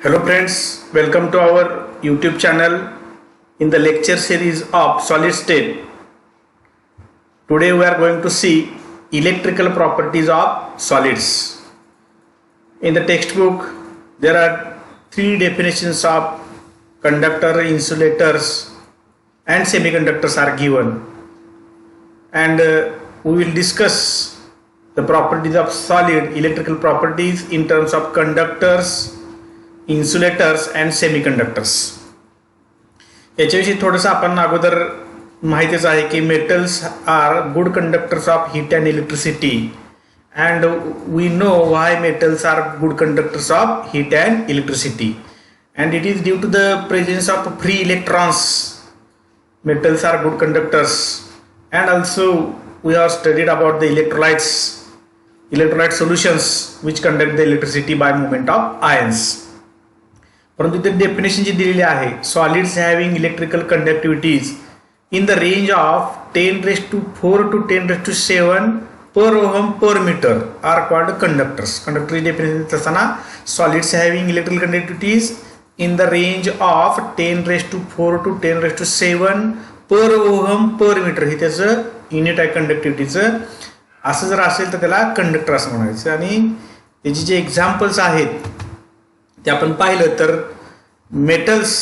Hello friends, welcome to our YouTube channel in the lecture series of solid state. Today we are going to see electrical properties of solids. In the textbook there are three definitions of conductor, insulators and semiconductors are given, and we will discuss the properties of solid electrical properties in terms of conductors, insulators and semiconductors. याच्याविषयी थोडंसं आपण अगोदर माहितीच आहे की metals are good conductors of heat and electricity, and we know why metals are good conductors of heat and electricity, and it is due to the presence of free electrons. Metals are good conductors, and also we have studied about the electrolyte solutions which conduct the electricity by movement of ions. परंतु इथे definition जी दिलेली आहे, solids having electrical conductivities in the range of 10⁴ to 10⁷ per ohm per meter are called conductors. कंडक्टरची definition असताना solids having electrical conductivities in the range of 10⁴ to 10⁷ per ohm per meter. हे त्याचं unit आहे कंडक्टिव्हिटीचं. असं जर असेल तर त्याला कंडक्टर असं म्हणायचं. आणि त्याची जे एक्झाम्पल्स आहेत ते आपण पाहिलं तर metals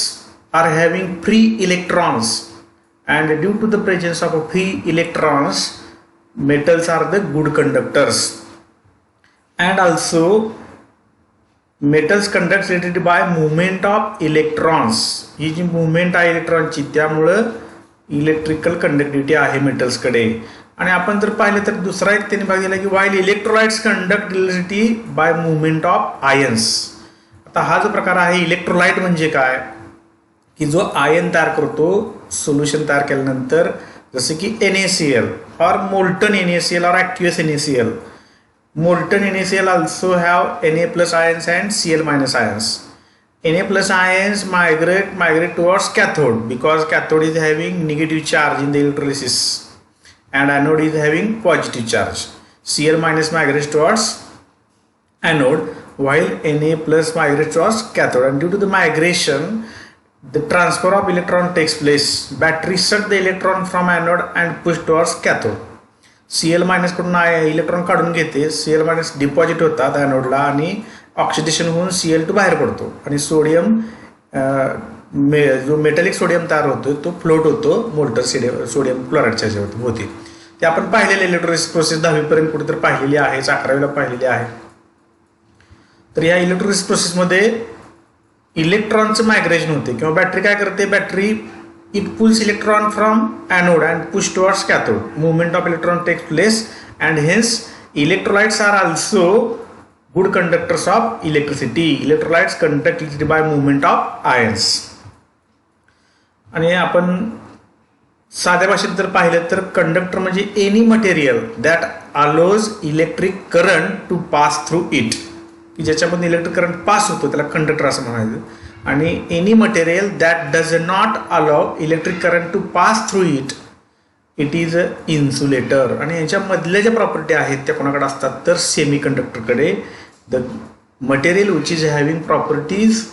are having free electrons, and due to the presence of free electrons metals are the good conductors. And also metals conduct related by movement of electrons. ही जी मुवमेंट आहे इलेक्ट्रॉनची त्यामुळं इलेक्ट्रिकल कंडक्टिव्हिटी आहे मेटल्सकडे. आणि आपण जर पाहिलं तर दुसरा एक त्यांनी भाग दिला की while electrolytes conduct electricity bye movement of ions. आता हा जो प्रकार आहे इलेक्ट्रोलाइट म्हणजे काय की जो आयन तयार करतो सोल्युशन तयार केल्यानंतर, जसे की NaCl और मोल्टन NaCl और ॲक्टिव्हस NaCl. Molten NaCl also have Na+ ions and Cl- ions. Na+ ions migrate towards cathode because cathode is having negative charge in the electrolysis and anode is having positive charge. Cl- migrates towards anode while Na+ migrates towards cathode, and due to the migration the transfer of electron takes place. Battery suck the electron from anode and push towards cathode. Cl- कडून electron काढून घेते, Cl- deposit होतात ॲनोडला आणि oxidation होऊन Cl2 बाहेर पडतो आणि sodium जो मेटॅलिक सोडियम तयार होतो तो फ्लोट होतो मोल्टन सोडियम क्लोराईडच्या होती. ते आपण पाहिलेले इलेक्ट्रोलिसिस प्रोसेस 10वीपर्यंत कुठेतरी पाहिलेली आहे, 11वीला पाहिलेली आहे. तर या इलेक्ट्रोलिसिस प्रोसेसमध्ये इलेक्ट्रॉनचं मायग्रेशन होते किंवा बॅटरी काय करते, battery it pulls electron from anode and push towards cathode. Movement of electron takes place, and hence electrolytes are also good conductors of electricity. Electrolytes conduct electricity by movement of ions. आणि आपण साध्या भाषेत जर पाहिलं तर conductor म्हणजे any material that allows electric current to pass through it, की ज्याच्यामध्ये इलेक्ट्रिक करंट पास होतो त्याला कंडक्टर असं म्हणायचं. आणि any material that does not allow electric current to pass through it, it is a insulator. आणि याच्यामधल्या ज्या प्रॉपर्टी आहेत त्या कोणाकडे असतात तर सेमी कंडक्टरकडे. The material which is having properties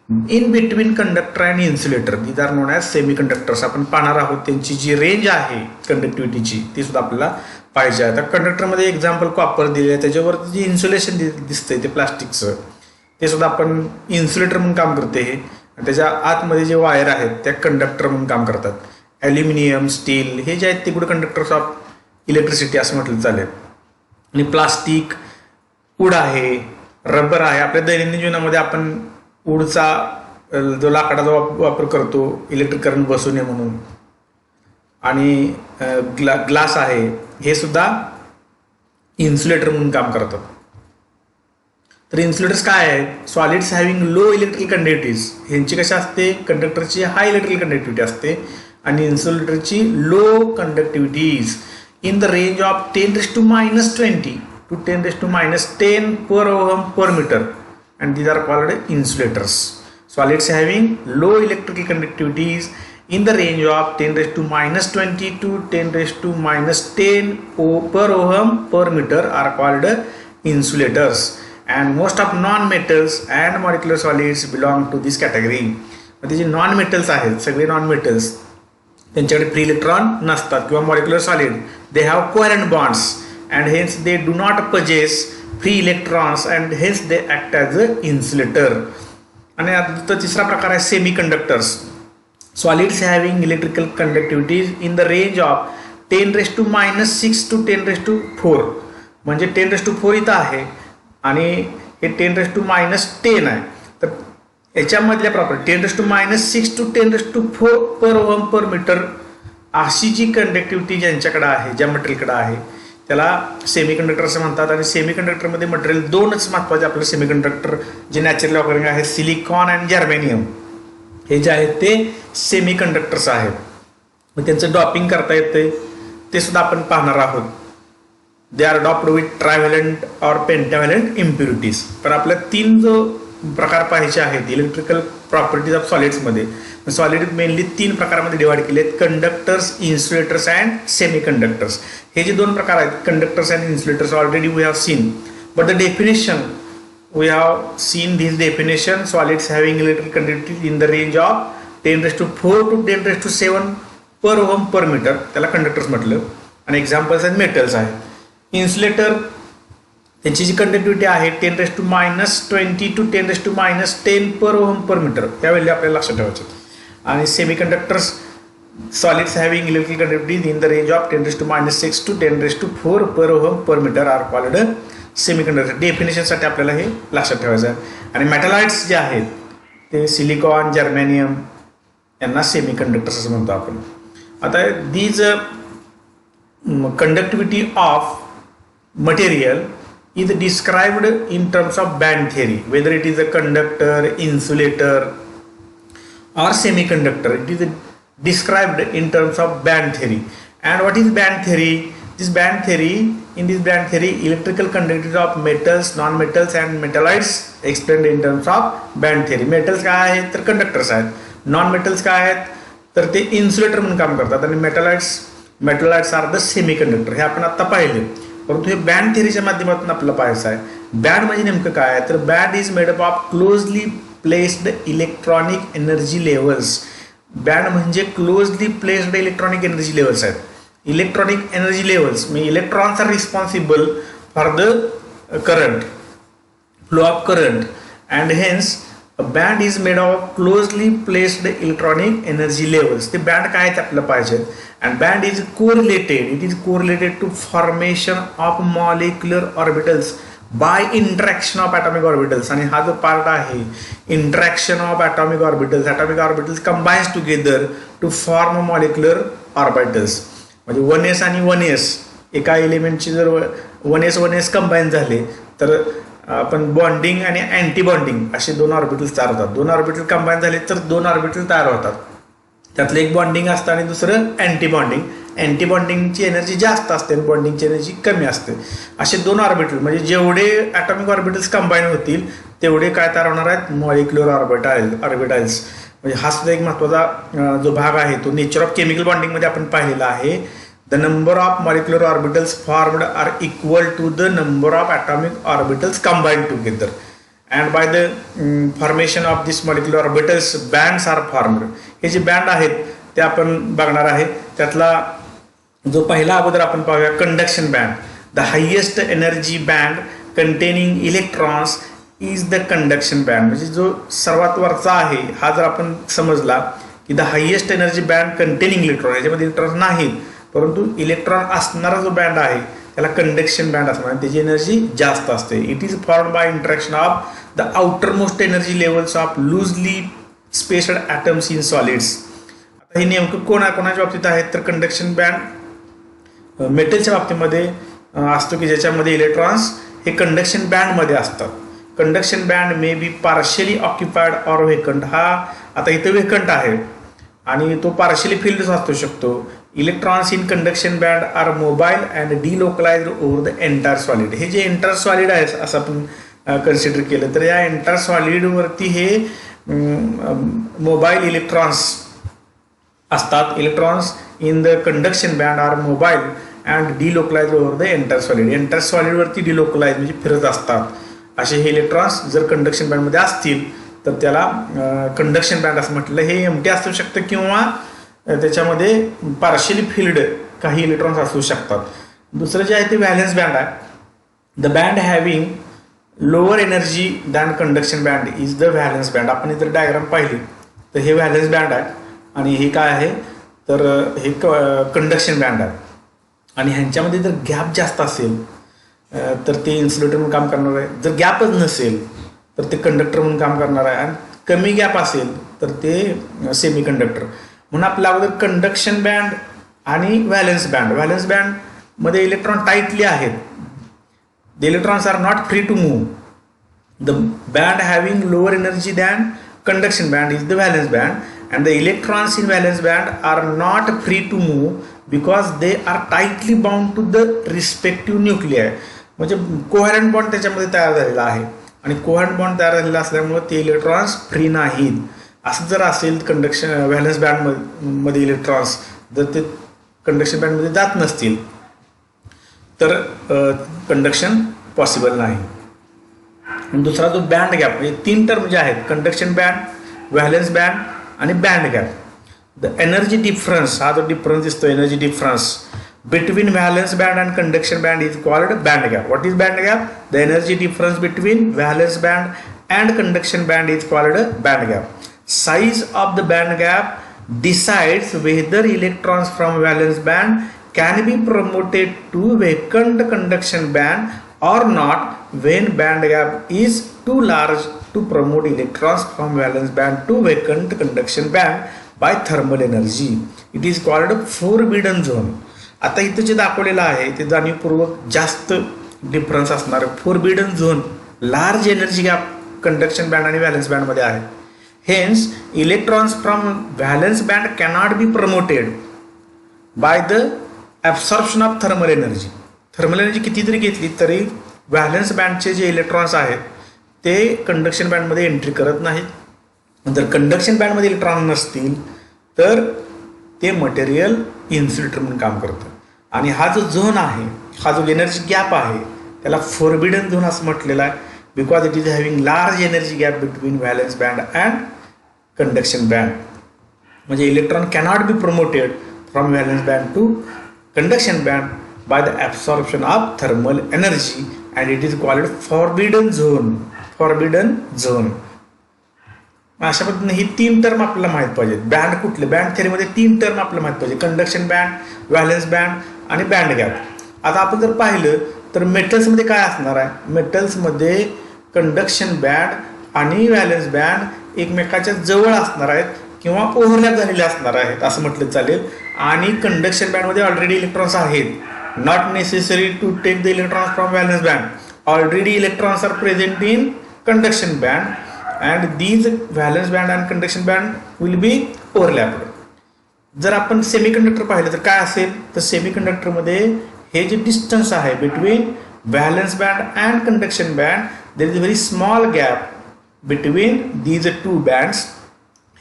in between conductor and insulator these are known as semiconductors. आपण पाहणार आहोत त्यांची जी रेंज आहे कंडक्टिव्हिटीची ती सुद्धा आपल्याला पाहिजे. आता कंडक्टरमध्ये एक्झाम्पल कॉपर दिले आहे, त्याच्यावर जे इन्सुलेशन दिसतंय ते प्लास्टिकचं ते सुद्धा आपण इन्सुलेटर म्हणून काम करते. हे त्याच्या आतमध्ये जे वायर आहेत त्या कंडक्टर म्हणून काम करतात. ॲल्युमिनियम, स्टील हे जे आहेत ते गुड कंडक्टर्स ऑफ इलेक्ट्रिसिटी असं म्हटलं चालेल. आणि प्लास्टिक, वूड आहे, रबर आहे. आपल्या दैनंदिन जीवनामध्ये आपण वूडचा जो लाकडाचा वापर करतो इलेक्ट्रिक करंट बसू नये म्हणून. आणि ग्लास आहे, हे सुद्धा इन्सुलेटर म्हणून काम करतात. तर इन्सुलेटर्स काय आहे, solids having low electrical conductivities. ह्यांची कशी असते, कंडक्टरची हाय इलेक्ट्रिकल कंडक्टिव्हिटी असते आणि इन्सुलेटरची low conductivities in the range of 10⁻20 to 10⁻10 per ohm per meter, and these are called insulators. Solids having low electrical conductivities in the range of 10⁻20 to 10⁻10 per ohm per meter are called insulators. and most of non-metals and molecular solids belong to this category. म्हणजे जे non metals आहेत सगळे non metals त्यांच्याकडे free electron नसतात किंवा molecular solid they have covalent bonds and hence they do not possess free electrons and hence they act as a insulator. आणि आता तिसरा प्रकार आहे semiconductors. Solids having electrical conductivities in the range of 10⁻⁻6 to 10⁴. म्हणजे 10⁴ इथं आहे आणि हे 10⁻⁻10 आहे. तर याच्यामधल्या property 10⁻⁻6 to 10⁴ per ohm per metre अशी जी कंडक्टिव्हिटी ज्यांच्याकडे आहे ज्या मटेरियलकडे आहे त्याला सेमी कंडक्टर असं म्हणतात. आणि सेमी कंडक्टरमध्ये मटेरियल दोनच महत्त्वाचे आपले सेमी कंडक्टर जे नॅचरली ऑकरिंग आहेत सिलिकॉन आणि जर्मेनियम हे जे आहेत ते सेमी कंडक्टर्स आहेत. मग त्यांचं डॉपिंग करता येते ते सुद्धा आपण पाहणार आहोत. They are doped with trivalent or pentavalent impurities. पण आपल्या 3 जो प्रकार पाहायचे आहेत इलेक्ट्रिकल प्रॉपर्टीज ऑफ सॉलिड्समध्ये. सॉलिड मेनली 3 प्रकारामध्ये डिवाइड केले आहेत conductors insulators and semiconductors. हे जे 2 प्रकार आहेत conductors and insulators already we have seen but the definition we have seen this definition solids having electrical conductivity in the range of 10⁴ to 10⁷ per ohm per meter त्याला conductors म्हटलं. आणि examples आहेत metals आहेत. Insulator त्यांची जी conductivity आहे 10⁻20 to 10⁻10 per ohm per meter या value आपल्याला लक्षात ठेवायचं. आणि semi conductors solids having electrical conductivity in the range of 10⁻⁶ to 10⁴ per ohm per meter are called semiconductor. डेफिनेशनसाठी आपल्याला हे लक्षात ठेवायचं आहे. आणि मेटलाइट्स जे आहेत ते सिलिकॉन जर्मेनियम यांना सेमी कंडक्टर्स असं म्हणतो आपण. आता these conductivity of material is described in terms of band theory whether it is a conductor insulator or semiconductor. It is described in terms of band theory. And what is band theory? In this band theory, electrical conductivity of metals, non-metals and metalloids explained in terms of band theory. Metals काय आहेत तर conductors आहेत. Non metals काय आहेत तर ते insulator म्हणून काम करतात. आणि metalloids are the semiconductor. हे आपण आता पाहिले. परंतु हे बँड थिअरीच्या माध्यमातून आपल्याला पाहायचं आहे. बँड म्हणजे नेमकं काय आहे तर band is made up of closely placed electronic energy levels. Band म्हणजे closely placed electronic energy levels आहेत. इलेक्ट्रॉनिक एनर्जी लेवल्स म्हणजे electrons are responsible for the current flow of current and hence a band is made of closely placed electronic energy levels. ते band काय आहेत आपल्याला पाहिजे. And band is correlated it is correlated to formation of molecular orbitals by interaction of atomic orbitals. आणि हा जो part आहे interaction of atomic orbitals combines together to form molecular orbitals. म्हणजे 1s आणि 1s एका एलिमेंटची जर 1s कंबाईन झाले तर आपण बॉन्डिंग आणि अँटी बॉन्डिंग असे 2 ऑर्बिटल्स तयार होतात. 2 ऑर्बिटल कंबाईन झाले तर 2 ऑर्बिटल तयार होतात. त्यातलं एक बॉन्डिंग असतं आणि दुसरं अँटी बॉन्डिंग. अँटी बॉन्डिंगची एनर्जी जास्त असते आणि बॉन्डिंगची एनर्जी कमी असते. असे 2 ऑर्बिटल म्हणजे जेवढे ॲटॉमिक ऑर्बिटल्स कंबाईन होतील तेवढे काय तयार होणार आहेत मॉलिक्युलर ऑर्बिटल्स. म्हणजे हा सुद्धा एक महत्त्वाचा जो भाग आहे तो नेचर ऑफ केमिकल बॉन्डिंगमध्ये आपण पाहिलेला आहे. The number of molecular orbitals formed are equal to the number of atomic orbitals combined together. And by the formation of this molecular orbitals bands are formed. हे जे बँड आहेत ते आपण बघणार आहे. त्यातला जो पहिला अगोदर आपण पाहूया conduction band. The highest energy band containing electrons is the conduction band. म्हणजे जो सर्वात वरचा आहे हा जर आपण समजला की the highest energy band containing electron याच्यामध्ये इलेक्ट्रॉन नाहीत परंतु इलेक्ट्रॉन असणारा जो बँड आहे त्याला कंडक्शन बँड असणार. त्याची एनर्जी जास्त असते. It is formed by interaction of the outermost energy levels of loosely spaced atoms in solids. आता हे नेमकं कोणाच्या बाबतीत आहेत तर कंडक्शन बँड मेटलच्या बाबतीमध्ये असतो की ज्याच्यामध्ये इलेक्ट्रॉन्स हे कंडक्शन बँडमध्ये असतात. Conduction band may be partially occupied or vacant. हा आता इथं वेकंट आहे आणि तो पार्शियली फिल्ड असू शकतो. Electrons in conduction band are mobile and delocalised over the entire solid. हे जे एंटायर सॉलिड आहे असं आपण कन्सिडर केलं तर या एंटायर सॉलिडवरती हे मोबाईल इलेक्ट्रॉन्स असतात. Electrons in the conduction band are mobile and delocalised over the entire solid. Entire सॉलिडवरती डिलोकलाइज म्हणजे फिरत असतात. असे हे इलेक्ट्रॉन्स जर कंडक्शन बँडमध्ये असतील तर त्याला कंडक्शन बँड असं म्हटलं. हे एम्प्टी असू शकतं किंवा त्याच्यामध्ये पार्शियली फिल्ड काही इलेक्ट्रॉन्स असू शकतात. दुसरं जे आहे ते व्हॅलेन्स बँड आहे. The band having lower energy than conduction band is the valence band. आपण इतर डायग्राम पाहिली तर हे व्हॅलेन्स बँड आहे आणि हे काय आहे तर हे कंडक्शन बँड आहे. आणि ह्यांच्यामध्ये जर गॅप जास्त असेल तर ते इन्सुलेटर म्हणून काम करणार आहे. जर गॅपच नसेल तर ते कंडक्टर म्हणून काम करणार आहे. आणि कमी गॅप असेल तर ते सेमी कंडक्टर म्हणून. आपल्या अगोदर कंडक्शन बँड आणि व्हॅलेन्स बँड. व्हॅलेन्स बँडमध्ये इलेक्ट्रॉन टाईटली आहेत. The electrons are not free to move. The band having lower energy than conduction band is the valence band, and the electrons in valence band are not free to move because they are tightly bound to the respective nuclei. म्हणजे covalent bond त्याच्यामध्ये तयार झालेला आहे आणि covalent bond तयार झालेला असल्यामुळे ते इलेक्ट्रॉन्स फ्री नाहीत. असं जर असेल कंडक्शन व्हॅलेन्स बँडमध्ये इलेक्ट्रॉन्स जर ते कंडक्शन बँडमध्ये जात नसतील तर कंडक्शन पॉसिबल नाही. दुसरा जो बँड गॅप म्हणजे 3 टर्म जे आहेत कंडक्शन बँड, व्हॅलेन्स बँड आणि band gap. The energy difference, हा जो डिफरन्स दिसतो energy difference between valence band and conduction band is called band gap. What is band gap? The energy difference between valence band and conduction band is called band gap. Size of the band gap decides whether electrons from valence band can be promoted to vacant conduction band or not when band gap is too large to promote electrons from valence band to vacant conduction band by thermal energy. It is called forbidden zone. आता इथं जे दाखवलेलं आहे ते जाणीवपूर्वक जास्त difference असणार. Forbidden zone large energy gap conduction band आणि व्हॅलेन्स बँडमध्ये आहे. Hence, electrons from valence band cannot be promoted by the absorption of thermal energy. Thermal energy किती जरी घेतली तरी व्हॅलेन्स बँडचे जे इलेक्ट्रॉन्स आहेत ते कंडक्शन बँडमध्ये एंट्री करत नाहीत. जर कंडक्शन बँडमध्ये इलेक्ट्रॉन नसतील तर ते मटेरियल इन्सुलेटर म्हणून काम करतं. आणि हा जो झोन आहे, हा जो एनर्जी गॅप आहे त्याला फोरबिडन झोन असं म्हटलेलं आहे. Because it is having large energy gap between valence band and conduction band. म्हणजे electron cannot be promoted from valence band to conduction band by the absorption of thermal energy and it is called forbidden zone. Forbidden zone. अशा पद्धतीने ही 3 term आपल्याला माहित पाहिजे. Band कुठले? Band थेअरीमध्ये 3 term आपल्याला माहित पाहिजे. कंडक्शन बँड, व्हॅलेन्स बँड आणि बँड गॅप. आता आपण जर पाहिलं तर मेटल्समध्ये काय असणार आहे? मेटल्समध्ये कंडक्शन बँड आणि व्हॅलेन्स बँड एकमेकाच्या जवळ असणार आहेत किंवा ओव्हरलॅप झालेले असणार आहेत असं म्हटलं चालेल. आणि कंडक्शन बँडमध्ये ऑलरेडी इलेक्ट्रॉन्स आहेत. Not necessary to take the electrons from valence band. Already electrons are present in conduction band and these valence band and conduction band will be overlapped. जर आपण सेमीकंडक्टर पाहिलं तर काय असेल तर सेमीकंडक्टरमध्ये हे जे डिस्टन्स आहे between valence band and conduction band there is a very small gap between these 2 bands.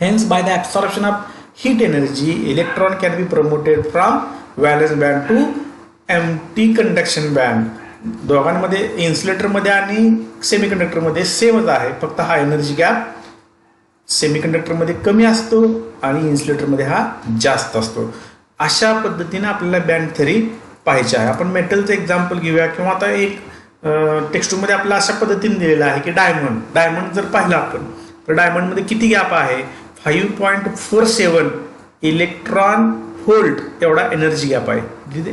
Hence, by the absorption of heat energy, electron can be promoted from valence band to empty conduction band. दोघांमध्ये इन्सुलेटरमध्ये आणि सेमीकंडक्टरमध्ये सेमच आहे, फक्त हा energy gap सेमीकंडक्टरमध्ये कमी असतो आणि इन्सुलेटरमध्ये हा जास्त असतो. अशा पद्धतीने आपल्याला बँड थेअरी पाहिजे आहे. आपण मेटलचं एक्झाम्पल घेऊया किंवा आता एक टेक्स्टमध्ये आपल्याला अशा पद्धतीने दिलेलं आहे की डायमंड जर पाहिलं आपण तर डायमंडमध्ये किती गॅप आहे? 5.47 इलेक्ट्रॉन व्होल्ट एवढा एनर्जी गॅप आहे.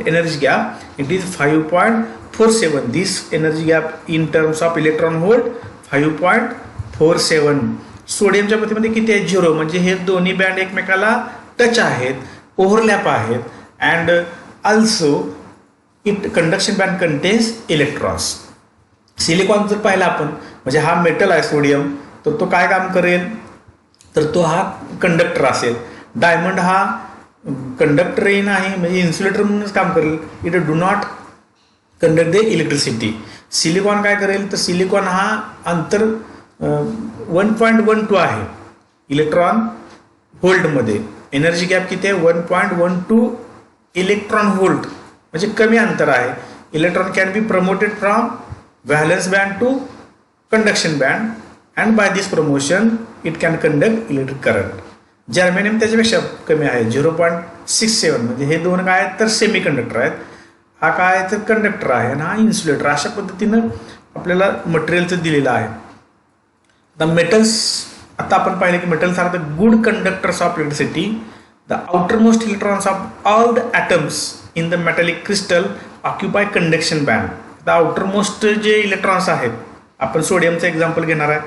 Energy gap it is 5.47. This energy gap in terms of electron volt 5.47. सोडियमच्या बाबतीमध्ये किती आहे? 0. म्हणजे हे दोन्ही बँड एकमेकाला टच आहेत, ओव्हरलॅप आहेत. And also conduction band contains electrons. Silicon जर पाहिला आपण म्हणजे हा मेटल आहे सोडियम, तर तो काय काम करेल तर तो हा कंडक्टर असेल. डायमंड हा कंडक्टरही नाही म्हणजे इन्सुलेटर म्हणूनच काम करेल. It do not conduct the electricity. Silicon काय करेल तर सिलिकॉन हा अंतर 1.12 आहे इलेक्ट्रॉन व्होल्टमध्ये. एनर्जी गॅप किती आहे? 1.12 इलेक्ट्रॉन व्होल्ट म्हणजे कमी अंतर आहे. Electron can be promoted from valence band to conduction band, and by this promotion it can conduct electric current. Germanium त्याच्यापेक्षा कमी आहे 0.67, म्हणजे हे दोन काय आहेत तर सेमी कंडक्टर आहेत, हा काय तर कंडक्टर आहे आणि हा इन्सुलेटर. अशा पद्धतीनं आपल्याला मटेरियलचं दिलेलं आहे. द मेटल्स, आता आपण पाहिलं की metals are the good conductors of electricity. The outermost electrons of all the atoms in the metallic crystal occupy conduction band. The outermost जे इलेक्ट्रॉन्स आहेत, आपण सोडियमचं एक्झाम्पल घेणार आहे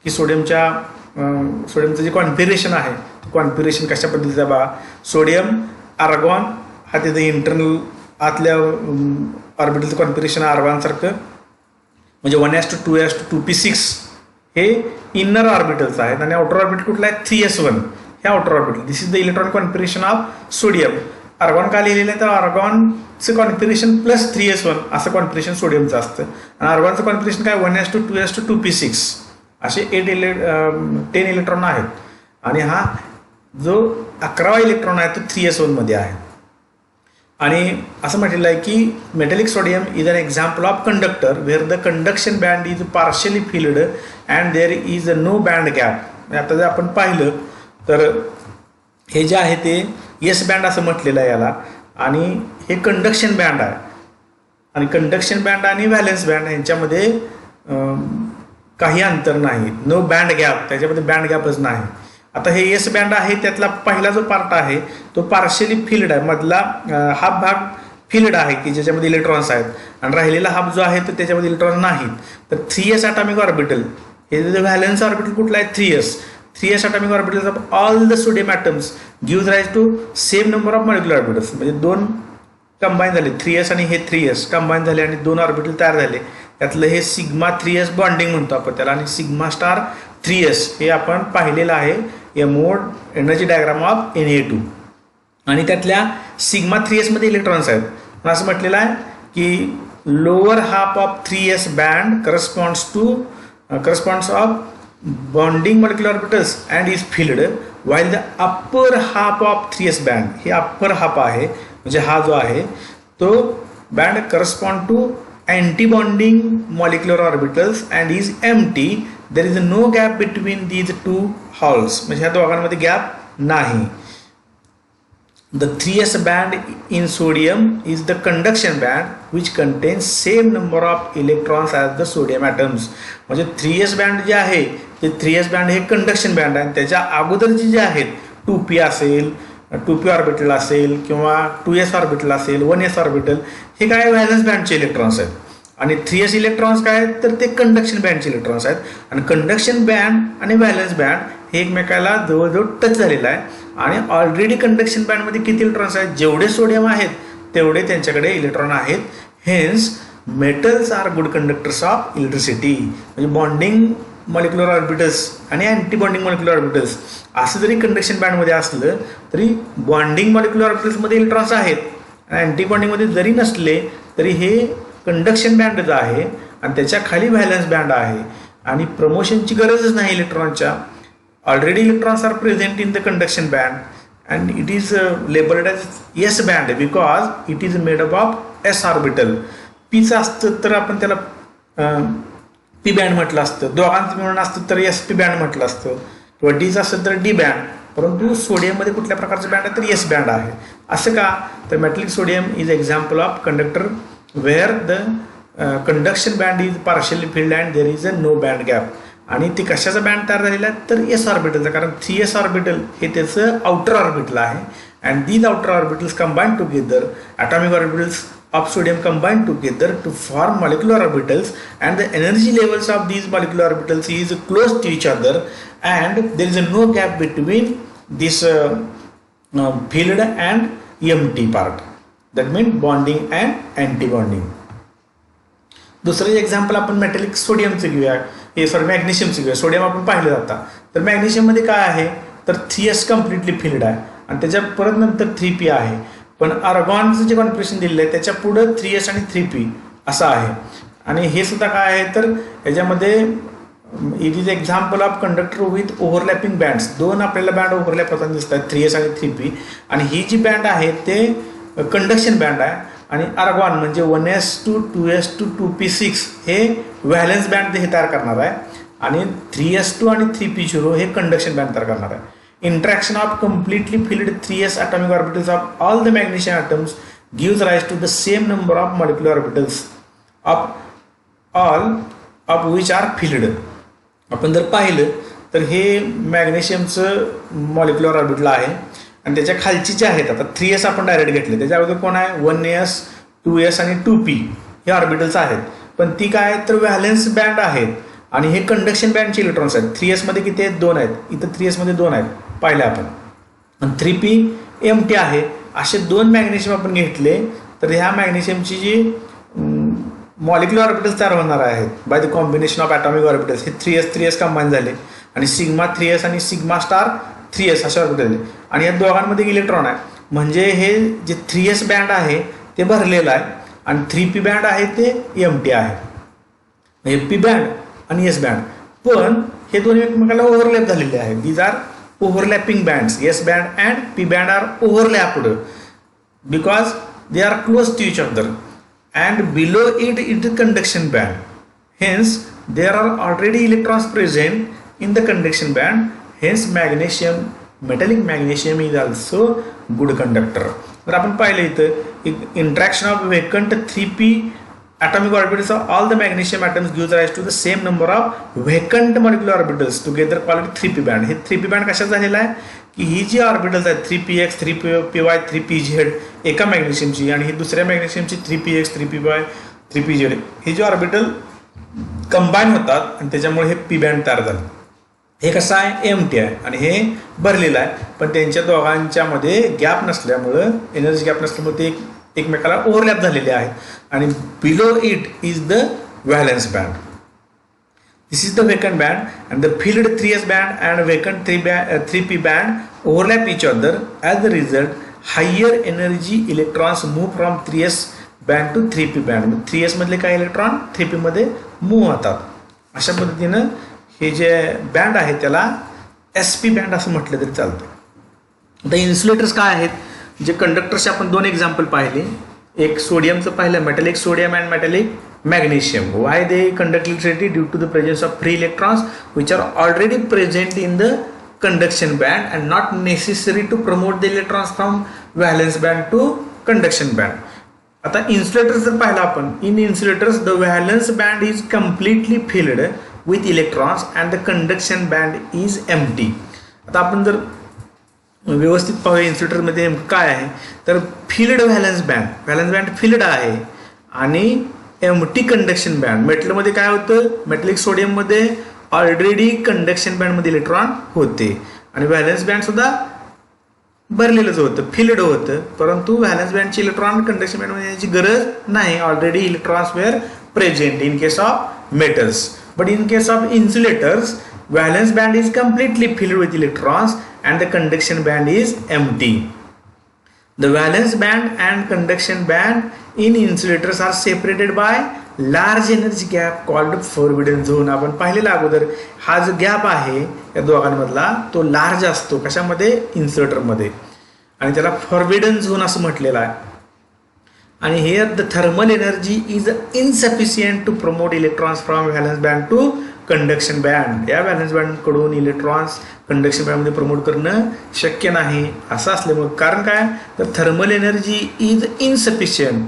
की सोडियमचं जे कॉन्फिगरेशन आहे, कॉन्फिगरेशन कशा पद्धतीचं आहे बघा. सोडियम, आर्गॉन हा त्याचं इंटरनल आतल्या ऑर्बिटलचं कॉन्फिगरेशन आर्गॉनसारखं, म्हणजे 1s2 2s2 2p6 हे इनर ऑर्बिटल्स आहेत आणि आउटर ऑर्बिटल कुठला आहे 3s1 हे outer orbital. This is the electronic configuration of sodium. Argon का लिहिलेलं आहे तर आर्गॉनचं कॉन्फिगरेशन प्लस 3s1 असं कॉन्फिगरेशन सोडियमचं असतं आणि आर्गॉनचं कॉन्फिगरेशन काय 1s2 2s2 2p6 असे 10 इलेक्ट्रॉन आहेत आणि हा जो 11वा इलेक्ट्रॉन आहे तो 3s1 मध्ये आहे. आणि असं म्हटलेलं आहे की metallic sodium is an example of conductor where the conduction band is partially filled and there is no band gap. आता जर आपण पाहिलं तर हे जे आहे ते येस बँड असं म्हटलेलं आहे याला, आणि हे कंडक्शन बँड आहे. आणि कंडक्शन बँड आणि व्हॅलेन्स बँड यांच्यामध्ये काही अंतर नाही, नो बँड गॅप, त्याच्यामध्ये बँड गॅपच नाही. आता हे येस बँड आहे, त्यातला पहिला जो पार्ट आहे तो पार्शियली फिल्ड आहे, मधला हाफ भाग फिल्ड आहे की ज्याच्यामध्ये इलेक्ट्रॉन्स आहेत, आणि राहिलेला हाफ जो आहे तो त्याच्यामध्ये इलेक्ट्रॉन नाहीत. तर 3s ॲटॉमिक ऑर्बिटल, हे जे व्हॅलेन्स ऑर्बिटल कुठला आहे 3s atomic orbitals of all the sodium atoms gives rise to same number of molecular orbitals. म्हणजे दोन कंबाईन झाले, 3s आणि हे 3s कंबाईन झाले आणि 2 ऑर्बिटल तयार झाले. त्यातलं हे सिग्मा 3s बॉन्डिंग म्हणतो आपण त्याला, आणि सिग्मा स्टार 3s हे आपण पाहिलेलं आहे मोड एनर्जी डायग्राम ऑफ Na2. आणि त्यातल्या सिग्मा 3s मध्ये इलेक्ट्रॉन्स आहेत. असं म्हटलेलं आहे की lower half of 3s band corresponds of bonding molecular orbitals and is filled, while the upper half of 3s band, हे अप्पर हाफ आहे म्हणजे हा जो आहे तो band correspond to antibonding molecular orbitals and is empty. There is no gap between these 2 halves, म्हणजे ह्या दोघांमध्ये गॅप नाही. द 3s band in sodium is the conduction band which contains same number of electrons as the sodium atoms. म्हणजे 3s band जे आहे ते 3s band हे कंडक्शन बँड आहे. त्याच्या अगोदरचे जे आहेत 2p असेल, 2p ऑर्बिटल असेल किंवा 2s ऑर्बिटल असेल, 1s ऑर्बिटल, हे काय व्हॅलन्स बँडचे इलेक्ट्रॉन्स आहेत. आणि 3s इलेक्ट्रॉन्स काय आहेत तर ते कंडक्शन बँडचे इलेक्ट्रॉन्स आहेत. आणि कंडक्शन बँड आणि व्हॅलन्स बँड हे एकमेकाला जवळजवळ टच झालेलं आहे. आणि ऑलरेडी कंडक्शन बँडमध्ये किती इलेक्ट्रॉन्स आहेत, जेवढे सोडियम आहेत तेवढे त्यांच्याकडे इलेक्ट्रॉन आहेत. Hence metals are good conductors of electricity. म्हणजे बॉन्डिंग मॉलिक्युलर ऑर्बिटल्स आणि अँटी बॉन्डिंग मॉलिक्युलर ऑर्बिटल्स असं जरी कंडक्शन बँडमध्ये असलं तरी बॉन्डिंग मॉलिक्युलर ऑर्बिटल्समध्ये इलेक्ट्रॉन्स आहेत, आणि अँटी बॉन्डिंगमध्ये जरी नसले तरी हे कंडक्शन बँडच आहे आणि त्याच्या खाली व्हॅलन्स बँड आहे. आणि प्रमोशनची गरजच नाही इलेक्ट्रॉनच्या. Already electrons are present in the conduction band and it is labeled as S band because it is made up of S orbital. P चं असतं तर आपण त्याला P बँड म्हटलं असतं, दोघांचं मिळून असतं तर SP बँड म्हटलं असतं, किंवा D चं असतं तर D बँड. परंतु सोडियममध्ये कुठल्या प्रकारचं बँड आहे तर S बँड आहे. असं का तर metallic sodium is example of conductor where the conduction band is partially filled and there is a no band gap. आणि ते कशाचा बँड तयार झालेला आहे तर एस ऑर्बिटलचा, कारण 3s ऑर्बिटल हे त्याचं आउटर ऑर्बिटल आहे. And these outer orbitals combine together, atomic orbitals of sodium combine together to form molecular orbitals and the energy levels of these molecular orbitals is close to each other and there is a no gap between this filled and empty part, that mean bonding and antibonding. दुसरं example आपण metallic सोडियमचं घेऊया, हे sorry मॅग्नेशियमचं घेऊया. Sodium आपण पाहिलं जाता तर मॅग्नेशियममध्ये काय आहे तर 3s कम्प्लिटली फिल्ड आहे आणि त्याच्या परत नंतर 3p आहे. पण आर्गॉनचं जे कॉन्फिगरेशन दिलेलं आहे त्याच्या पुढं 3s आणि 3p असं आहे. आणि हे सुद्धा काय आहे तर याच्यामध्ये it is example of conductor with overlapping bands. दोन आपल्याला बँड ओव्हरलॅप होताना दिसतात 3s आणि 3p. आणि ही जी बँड आहे ते कंडक्शन बँड आहे. आणि आर्गॉन म्हणजे 1s2 2s2 2p6 हे व्हॅलन्स बँड हे तयार करणार आहे आणि 3s2 आणि 3p0 हे कंडक्शन बँड तयार करणार आहे. Interaction of completely filled 3s atomic orbitals of all the magnesium atoms gives rise to the same number of molecular orbitals of all of which are filled. आपण जर पाहिलं तर हे मॅग्नेशियमचं मॉलिक्युलर ऑर्बिटल आहे आणि त्याच्या खालची जे आहेत आता 3s आपण डायरेक्ट घेतले, त्याच्या अगोदर कोण आहे 1s 2s आणि 2p हे ऑर्बिटल्स आहेत, पण ती काय तर व्हॅलन्स बँड आहेत आणि हे कंडक्शन बँडचे इलेक्ट्रॉन्स आहेत. 3s मध्ये किती आहेत 2 आहेत, इथं 3s मध्ये 2 आहेत पाहिले आपण, आणि 3p एम्प्टी आहे. असे 2 मॅग्नेशियम आपण घेतले तर ह्या मॅग्नेशियमची जी मॉलिक्युलर ऑर्बिटल्स तयार होणार आहेत by the combination of atomic orbitals हे 3s कंबाईन झाले आणि सिग्मा 3s आणि सिग्मा स्टार 3s अशा ऑर्बिटल झाले आणि या दोघांमध्ये इलेक्ट्रॉन आहे, म्हणजे हे जे 3s बँड आहे ते भरलेलं आहे आणि 3p बँड आहे ते एम्प्टी आहे. म्हणजे p बँड आणि s बँड, पण हे दोन्ही एकमेकाला ओव्हरलॅप झालेले आहेत. These are overlapping bands. S band and P band are overlapped because they are close to each other and below it is the conduction band. Hence there are already electrons present in the conduction band. Hence metallic magnesium is also good conductor. तर आपण पाहिलं इथं interaction of vacant 3p atomic orbitals of all the magnesium atoms gives rise to the same number of vacant molecular orbitals together called 3p band. हे 3p band कशात झालेला आहे की ही जी orbitals आहेत 3px 3py 3pz एका मॅग्नेशियमची आणि ही दुसऱ्या मॅग्नेशियमची 3px 3py 3pz हे जे ऑर्बिटल कंबाईन होतात आणि त्याच्यामुळे हे p बँड तयार झालं. हे कसं आहे एम्प्टी आहे आणि हे भरलेलं आहे, पण त्यांच्या दोघांच्या मध्ये गॅप नसल्यामुळं एनर्जी गॅप नसल्यामुळे ते एकमेकाला ओव्हरलॅप झालेले आहेत आणि below it is the valence band. This is the vacant band and the filled 3s band and vacant 3p band overlap each other. As the result higher energy electrons move from 3s band to 3p band. 3s मधले काही electron 3p मध्ये move होतात. अशा पद्धतीनं हे जे band आहे त्याला sp बँड असं म्हटलं तरी चालतं. आता इन्सुलेटर्स काय आहेत, जे कंडक्टर्सचे आपण 2 एक्झाम्पल पाहिले, एक सोडियमचं पाहिलं metallic sodium and metallic magnesium. Why they conduct electricity due to the presence of free electrons which are already present in the conduction band and not necessary to promote the electrons from valence band to conduction band. आता insulators जर पाहिलं आपण, in insulators the valence band is completely filled with electrons and the conduction band is empty. आता आपण जर व्यवस्थित पाहूया इन्सुलेटरमध्ये नेमकं काय आहे तर फिल्ड व्हॅलन्स बँड फिल्ड आहे आणि एम्प्टी कंडक्शन बँड. मेटलमध्ये काय होतं, मेटलिक सोडियममध्ये ऑलरेडी कंडक्शन बँडमध्ये इलेक्ट्रॉन होते आणि व्हॅलन्स बँड सुद्धा भरलेलंच होतं, फिल्ड होतं, परंतु व्हॅलन्स बँडचे इलेक्ट्रॉन कंडक्शन बँडमध्ये याची गरज नाही. Already electrons were present in case of metals, but in case of insulators valence band is completely filled with electrons and the conduction band is empty. The valence band and conduction band in insulators are separated by large energy gap called forbidden zone. आपण पाहिलेला अगोदर हा जो gap आहे या दोघांमधला तो large असतो कशामध्ये इन्सुलेटरमध्ये आणि त्याला फॉरबिडन झोन असं म्हटलेलं आहे. आणि here the thermal energy is insufficient to promote electrons from valence band to conduction band. या व्हॅलन्स बँडकडून इलेक्ट्रॉन्स कंडक्शन बँडमध्ये प्रमोट करणं शक्य नाही. असं असल्यामुळे कारण काय तर थर्मल एनर्जी इज इनसफिशियंट,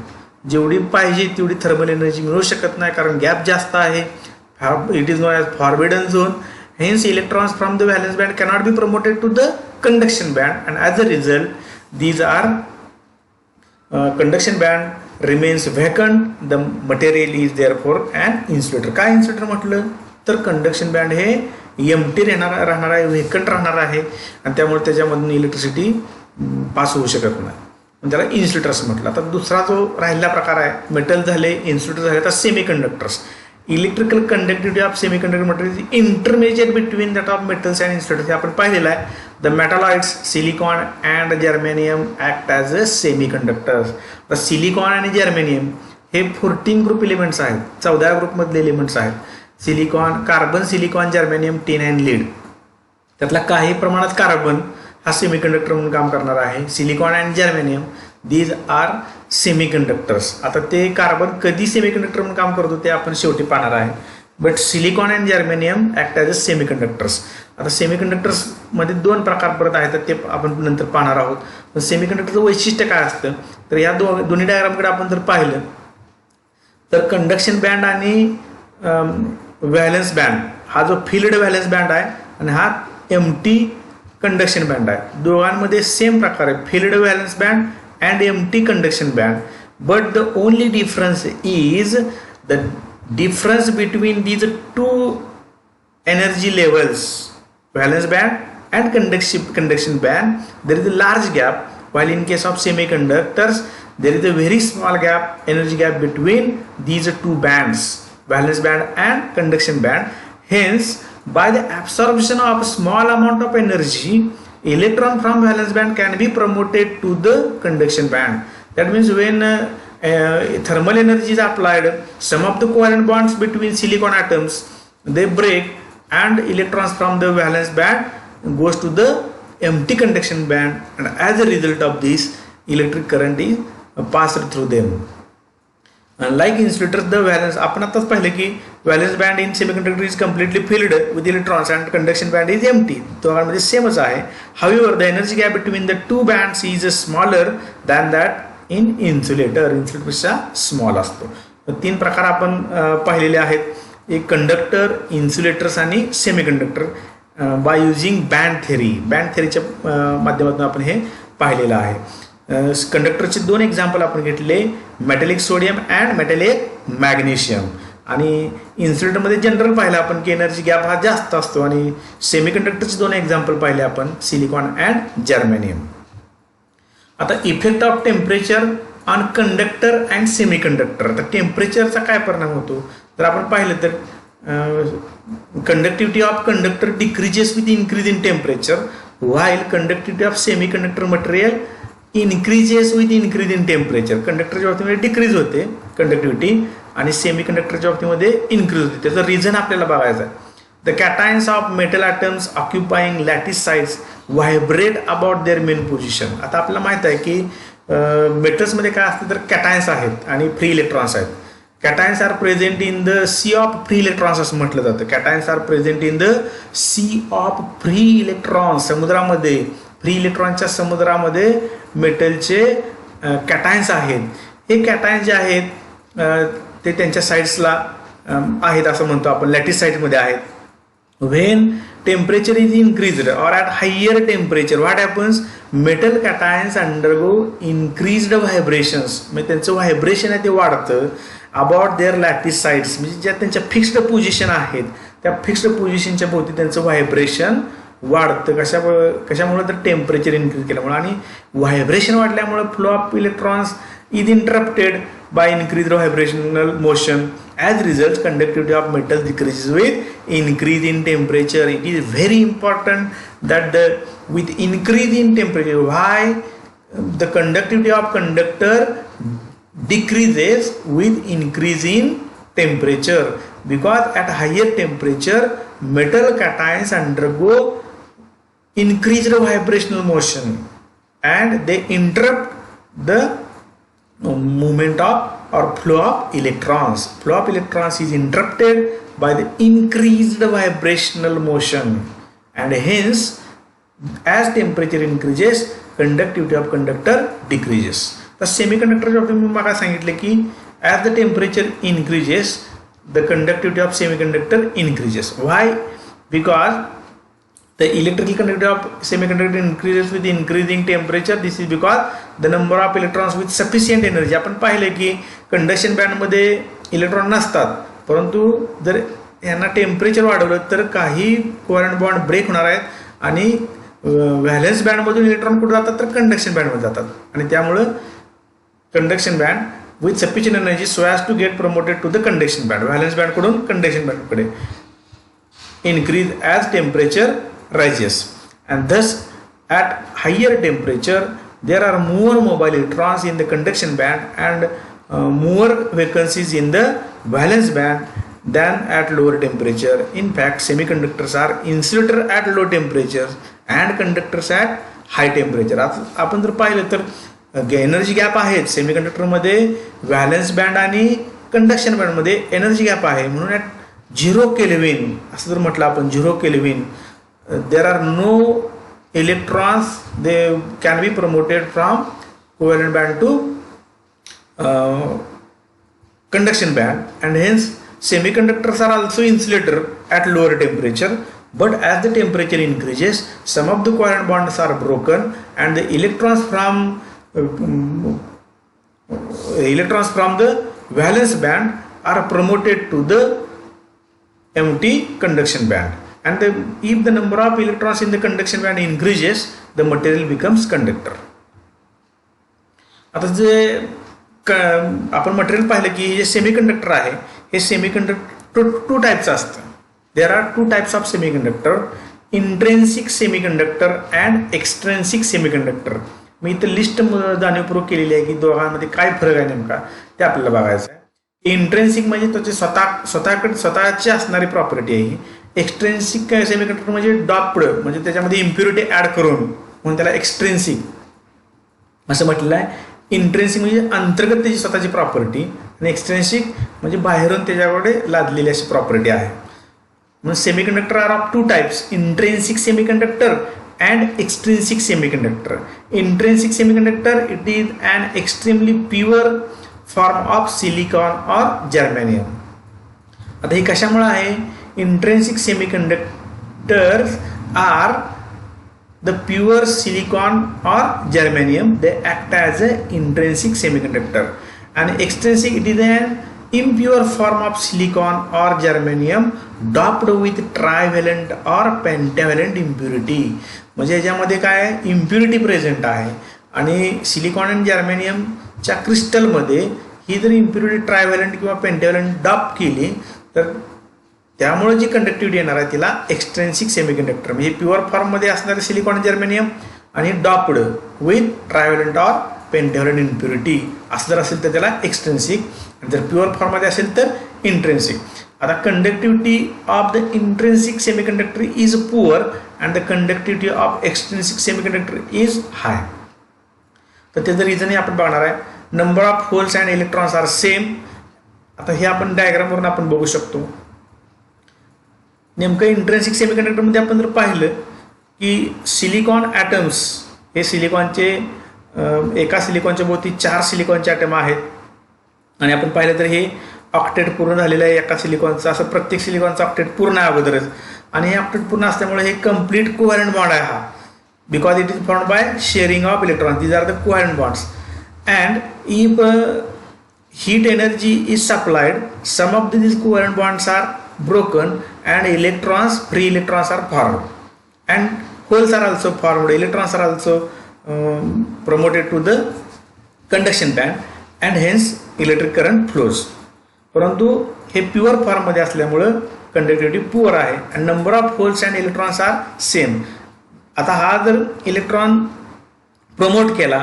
जेवढी पाहिजे तेवढी थर्मल एनर्जी मिळू शकत नाही कारण गॅप जास्त आहे. It is known as forbidden zone. Hence electrons from the valence band cannot be promoted to the conduction band and as a result these are conduction band remains vacant. The material is therefore an insulator. काय insulator म्हटलं तर conduction band हे empty राहणार आहे, vacant राहणार आहे आणि त्यामुळे त्याच्यामधून इलेक्ट्रिसिटी पास होऊ शकत नाही, पण त्याला इन्सुलेटर असं म्हटलं. आता दुसरा जो राहिलेला प्रकार आहे मेटल झाले, इन्सुलेटर झाले, तर semiconductors. Electrical conductivity of semiconductor material intermediate between that of metals and insulators. हे आपण पाहिलेलं आहे. The metalloids silicon and germanium act as a semiconductors. तर सिलिकॉन आणि जर्मेनियम हे 14 ग्रुप एलिमेंट्स आहेत, 14 ग्रुपमधले एलिमेंट्स आहेत. Silicon, carbon, silicon, germanium, tin and lead. त्यातला काही प्रमाणात कार्बन हा सेमी कंडक्टर म्हणून काम करणार आहे. Silicon and germanium these are semiconductors. आता ते कार्बन कधी सेमीकंडक्टर म्हणून काम करतो ते आपण शेवटी पाहणार आहे. But silicon and germanium act as a semiconductors. आता सेमीकंडक्टर्समध्ये 2 प्रकार परत आहेत, तर ते आपण नंतर पाहणार आहोत. पण सेमीकंडक्टरचं वैशिष्ट्य काय असतं, तर या दोन्ही डायग्रामकडे आपण जर पाहिलं तर कंडक्शन बँड आणि व्हॅलन्स बँड, हा जो फील्ड व्हॅलन्स बँड आहे आणि हा एम्प्टी कंडक्शन बँड आहे, दोघांमध्ये सेम प्रकार आहे, field valence band and empty conduction band. But the only difference is the difference between these two energy levels, valence band and conduction band, there is a large gap, while in case of semiconductors there is a very small gap, energy gap between these two bands, valence band and conduction band. Hence, by the absorption of a small amount of energy, electron from valence band can be promoted to the conduction band. That means when thermal energy is applied, some of the covalent bonds between silicon atoms they break and electrons from the valence band goes to the empty conduction band, and as a result of this electric current is passed through them. Like insulators, the valence, आपण आताच पाहिले की valence band in semiconductor is completely filled with electrons and conduction band is empty. दोघांमध्ये सेमच आहे. However, the energy gap between the two bands is smaller than that in इन्सुलेटरपेक्षा small असतो. 3 प्रकार आपण पाहिलेले आहेत, एक कंडक्टर, इन्सुलेटर्स आणि सेमीकंडक्टर, बाय युजिंग बँड थेरीच्या माध्यमातून आपण हे पाहिलेलं आहे. कंडक्टरचे 2 एक्झाम्पल आपण घेतले, metallic sodium and metallic magnesium. आणि इन्सुलेटरमध्ये जनरल पाहिलं आपण की एनर्जी गॅप हा जास्त असतो, आणि सेमीकंडक्टरचे 2 एक्झाम्पल पाहिले आपण, सिलिकॉन अँड जर्मेनियम. आता effect of temperature on conductor and semiconductor. तर टेम्परेचरचा काय परिणाम होतो, तर आपण पाहिलं तर conductivity of conductor decreases with increase in temperature, while conductivity of semiconductor material increases with increase in temperature. कंडक्टरच्या बाबतीमध्ये डिक्रीज होते कंडक्टिव्हिटी आणि सेमीकंडक्टरच्या बाबतीमध्ये इन्क्रीज होते. त्याचं रिझन आपल्याला बघायचं आहे. The cations of metal atoms occupying lattice sites vibrate about their main position. आता आपल्याला माहित आहे की मेटल्समध्ये काय असतं, तर कॅटायन्स आहेत आणि फ्री इलेक्ट्रॉन्स आहेत. Cations are present in the sea of free electrons असं म्हटलं जातं. Cations are present in the sea of free electrons. समुद्रामध्ये, फ्री इलेक्ट्रॉनच्या समुद्रामध्ये मेटलचे कॅटायन्स आहेत. हे कॅटायन्स जे आहेत ते त्यांच्या साईड्सला आहेत असं म्हणतो आपण, लॅटिस साईडमध्ये आहेत. When temperature is increased or at higher temperature, what happens? Metal cations undergo increased vibrations. म्हणजे त्यांचं व्हायब्रेशन आहे ते वाढतं अबाउट देअर लॅटिस साईड्स, म्हणजे ज्या त्यांच्या फिक्स्ड पोझिशन आहेत त्या फिक्स्ड पोझिशनच्या भोवती त्यांचं व्हायब्रेशन वाढतं. कशामुळे तर टेम्परेचर इन्क्रीज केल्यामुळे. आणि व्हायब्रेशन वाढल्यामुळे flow of electrons is interrupted by increased vibrational motion. As a result, conductivity of metal decreases with increase in temperature. It is very important that with increase in temperature, why the conductivity of conductor decreases with increase in temperature, because at higher temperature metal cations undergo increased vibrational motion and they interrupt the movement of or flow of electrons. Flow of electrons is interrupted by the increased vibrational motion, and hence as temperature increases conductivity of conductor decreases. तर सेमीकंडक्टरच्या बाबतीत मी मागा सांगितले की as the temperature increases the conductivity of semiconductor increases. Why? Because the electrical conductivity of semiconductor increases with increasing temperature. This is because the number of electrons with sufficient energy. आपण पाहिले की conduction बँडमध्ये electron नसतात, परंतु जर यांना temperature वाढवलं तर काही कोव्हॅलंट बॉन्ड ब्रेक होणार आहेत आणि व्हॅलन्स बँडमधून इलेक्ट्रॉन कुठे जातात, तर कंडक्शन बँडमध्ये जातात. आणि त्यामुळं conduction band with sufficient energy so as to get promoted to the conduction band. Valence बँडकडून कंडक्शन बँडकडे increase as temperature rises, and thus at higher temperature there are more mobile electrons in the conduction band and more vacancies in the valence band than at lower temperature. In fact, semiconductors are insulator at low temperatures and conductors at high temperature. आपण जर पाहिलं तर energy gap आहेत सेमीकंडक्टरमध्ये, valence band आणि conduction बँडमध्ये energy gap आहे. म्हणून at 0 kelvin असं जर म्हटलं आपण 0 kelvin there are no electrons they can be promoted from covalent band to conduction band and hence semiconductors are also insulator at lower temperature, but as the temperature increases some of the covalent bonds are broken and the electrons from the valence band are promoted to the empty conduction band, and if the number of electrons in the conduction band increases the material becomes conductor. आता जे आपण material पाहिलं की जे semiconductor आहे हे semiconductor two टाईपचं असतं. There are 2 types of semiconductor, intrinsic semiconductor and extrinsic semiconductor. मी इथं लिस्ट जाणीवपूर्वक केलेली आहे की दोघांमध्ये काय फरक आहे नेमका ते आपल्याला बघायचं आहे. इंट्रेन्सिक म्हणजे त्याची स्वतःची असणारी प्रॉपर्टी आहे. एक्सट्रेन्सिक सेमीकंडक्टर म्हणजे डॉप्ड म्हणजे त्याच्यामध्ये इम्प्युरिटी ॲड करून म्हणून त्याला एक्सट्रेन्सिक असं म्हटलेलं आहे. इंट्रेन्सिक म्हणजे अंतर्गत त्याची स्वतःची प्रॉपर्टी आणि एक्सट्रेन्सिक म्हणजे बाहेरून त्याच्याकडे लादलेली अशी प्रॉपर्टी आहे. म्हणून semiconductor are of 2 types, intrinsic semiconductor and extrinsic semiconductor. Intrinsic semiconductor it is an extremely pure form of silicon or germanium. आता हे कशामुळे आहे? Intrinsic semiconductors are the pure silicon or germanium, they act as a intrinsic semiconductor, and extrinsic it is an impure form of silicon or germanium doped with trivalent or pentavalent impurity. म्हणजे याच्यामध्ये काय impurity present आहे आणि silicon आणि जर्मेनियमच्या क्रिस्टलमध्ये ही जर impurity ट्रायव्हॅलंट किंवा pentavalent डॉप केली तर त्यामुळे जी कंडक्टिव्हिटी येणार आहे तिला एक्सट्रेन्सिक सेमीकंडक्टर म्हणजे प्युअर फॉर्ममध्ये असणारे सिलिकॉन जर्मेनियम आणि doped with trivalent or pentavalent impurity असं जर असेल तर त्याला एक्सट्रेन्सिक, आणि जर प्युअर फॉर्ममध्ये असेल तर इंट्रेन्सिक. आता conductivity of the intrinsic semiconductor is poor and the conductivity of extrinsic semiconductor is high. तर त्याचं रिझनही आपण बघणार आहे. Number of holes and electrons are same. आता हे आपण डायग्रामवरून आपण बघू शकतो. नेमकं इंट्रेन्सिक सेमीकंडक्टरमध्ये आपण जर पाहिलं की सिलिकॉन ॲटम्स हे सिलिकॉनचे एका सिलिकॉनच्या भोवती 4 सिलिकॉनचे ॲटम आहेत आणि आपण पाहिलं तर हे ऑक्टेट पूर्ण झालेलं आहे एका सिलिकॉनचं. असं प्रत्येक सिलिकॉनचा ऑक्टेट पूर्ण आहे अगोदरच, आणि हे ऑक्टेट पूर्ण असल्यामुळे हे कम्प्लीट कोव्हॅलंट बॉन्ड आहे हा, because it is formed by sharing of electrons. These are the covalent bonds. And if heat energy is supplied, some of these covalent bonds are broken and free electrons are formed, and holes are also formed. Electrons are also promoted to the conduction band and hence electric current flows. परंतु हे pure फॉर्ममध्ये असल्यामुळं conductivity poor आहे आणि number of holes and electrons are same. आता हा जर electron promote केला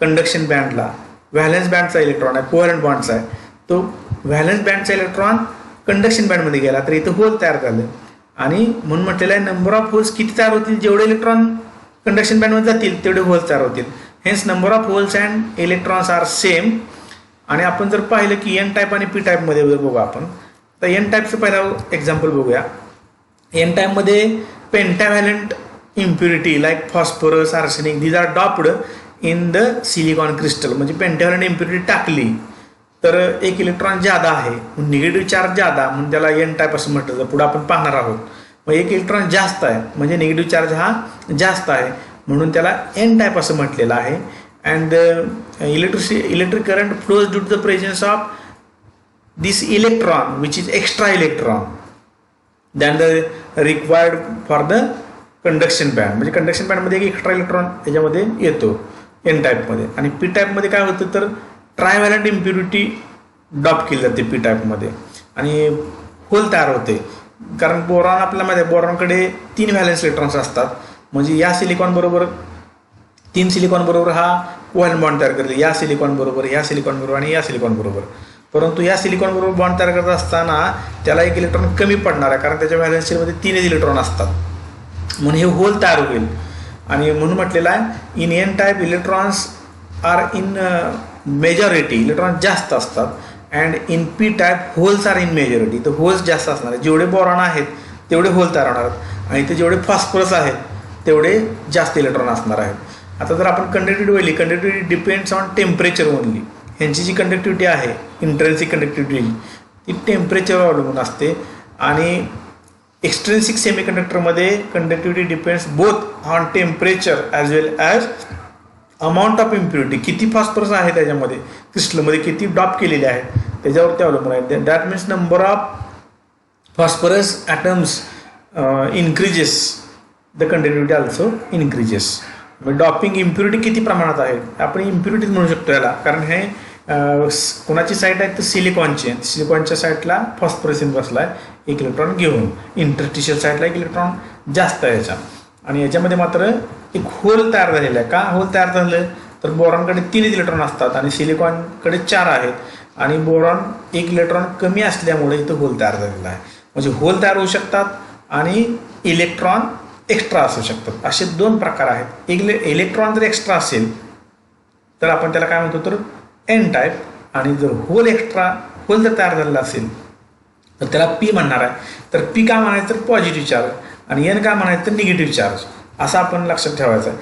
कंडक्शन बँडला, व्हॅलन्स बँडचा इलेक्ट्रॉन आहे, कोव्हॅलंट बॉन्डचा आहे, तो व्हॅलन्स बँडचा इलेक्ट्रॉन कंडक्शन बँडमध्ये गेला तर इथं होल तयार झालं, आणि म्हणून म्हटलेलं आहे नंबर ऑफ होल्स किती तयार होतील, जेवढे इलेक्ट्रॉन कंडक्शन बँडमध्ये जातील तेवढे होल्स तयार होतील. Hence number of holes and electrons are same. आणि आपण जर पाहिलं की एन टाईप आणि पी टाईपमध्ये जर बघू आपण, तर एन टाईपचं पहिला एक्झाम्पल बघूया. एन टाईपमध्ये pentavalent impurity like phosphorus, arsenic, these are doped in the silicon crystal. म्हणजे पेंटाव्हॅलंट इम्प्युरिटी टाकली तर एक इलेक्ट्रॉन जादा आहे, निगेटिव्ह चार्ज जादा म्हणून त्याला एन टाईप असं म्हटलं जातं. पुढे आपण पाहणार आहोत. मग एक इलेक्ट्रॉन जास्त आहे म्हणजे निगेटिव्ह चार्ज हा जास्त आहे म्हणून त्याला एन टाईप असं म्हटलेलं आहे. And electric current flows due to the presence of this electron which is extra electron than the required for the conduction band. म्हणजे कंडक्शन बँडमध्ये एक एक्स्ट्रा इलेक्ट्रॉन त्याच्यामध्ये येतो एन टाईपमध्ये. आणि पी टाईपमध्ये काय होतं तर ट्रायव्हॅलंट इम्प्युरिटी डॉप केली जाते पी टाईपमध्ये आणि होल तयार होते. कारण बोरॉन आपल्यामध्ये बोरॉनकडे 3 व्हॅलन्स इलेक्ट्रॉन्स असतात. म्हणजे या सिलिकॉन बरोबर 3 सिलिकॉन बरोबर हा कोव्हॅलंट बॉन्ड तयार करते, या सिलिकॉन बरोबर, या सिलिकॉन बरोबर आणि या सिलिकॉन बरोबर. परंतु या सिलिकॉन बरोबर बॉन्ड तयार करत असताना त्याला एक इलेक्ट्रॉन कमी पडणार आहे कारण त्याच्या व्हॅलन्स शेलमध्ये 3 इलेक्ट्रॉन असतात म्हणून हे होल तयार होईल. आणि म्हणून म्हटलेलं आहे in an type electrons R in majority, electron जास्त असतात. And in P type holes are in majority, तर होल्स जास्त असणार आहेत. जेवढे बोरॉन आहेत तेवढे होल तयार होणार आहेत आणि ते जेवढे फॉस्फरस आहेत तेवढे जास्त इलेक्ट्रॉन असणार आहेत. आता जर आपण कंडक्टिव्हिटी बघितली, conductivity depends on temperature only. ह्यांची जी कंडक्टिव्हिटी आहे इंट्रेन्सिक कंडक्टिव्हिटी ती टेम्परेचरवर अवलंबून असते. आणि एक्सट्रेन्सिक सेमीकंडक्टरमध्ये conductivity depends both on temperature as well as amount of impurity. किती फॉस्फरस आहे त्याच्यामध्ये, क्रिस्टलमध्ये किती डॉप केलेले आहेत त्याच्यावरती अवलंबून आहे. That means number of phosphorus atoms increases, the conductivity also increases. Doping impurity किती प्रमाणात आहे आपण इम्प्युरिटीज म्हणू शकतो याला, कारण हे कोणाची साईट आहे तर सिलिकॉनची. सिलिकॉनच्या साईटला फॉस्फरस इन बसला आहे एक इलेक्ट्रॉन घेऊन, इंटरस्टिशियल साईटला एक इलेक्ट्रॉन जास्त आहे याच्या. आणि याच्यामध्ये मात्र एक होल तयार झालेला आहे. का होल तयार झालं तर बोरॉनकडे 3 इलेक्ट्रॉन असतात आणि सिलिकॉनकडे 4 आहेत आणि बोरॉन 1 इलेक्ट्रॉन कमी असल्यामुळे इथं होल तयार झालेला आहे. म्हणजे होल तयार होऊ शकतात आणि इलेक्ट्रॉन एक्स्ट्रा असू शकतात. असे 2 प्रकार आहेत. एक इलेक्ट्रॉन जर एक्स्ट्रा असेल तर आपण त्याला काय म्हणतो तर एन टाईप, आणि जर होल जर तयार झालेला असेल तर त्याला पी म्हणणार आहे. तर पी काय म्हणायचं तर पॉझिटिव्ह चार्ज आणि एन काय म्हणायचं तर निगेटिव्ह चार्ज, असं आपण लक्षात ठेवायचं आहे.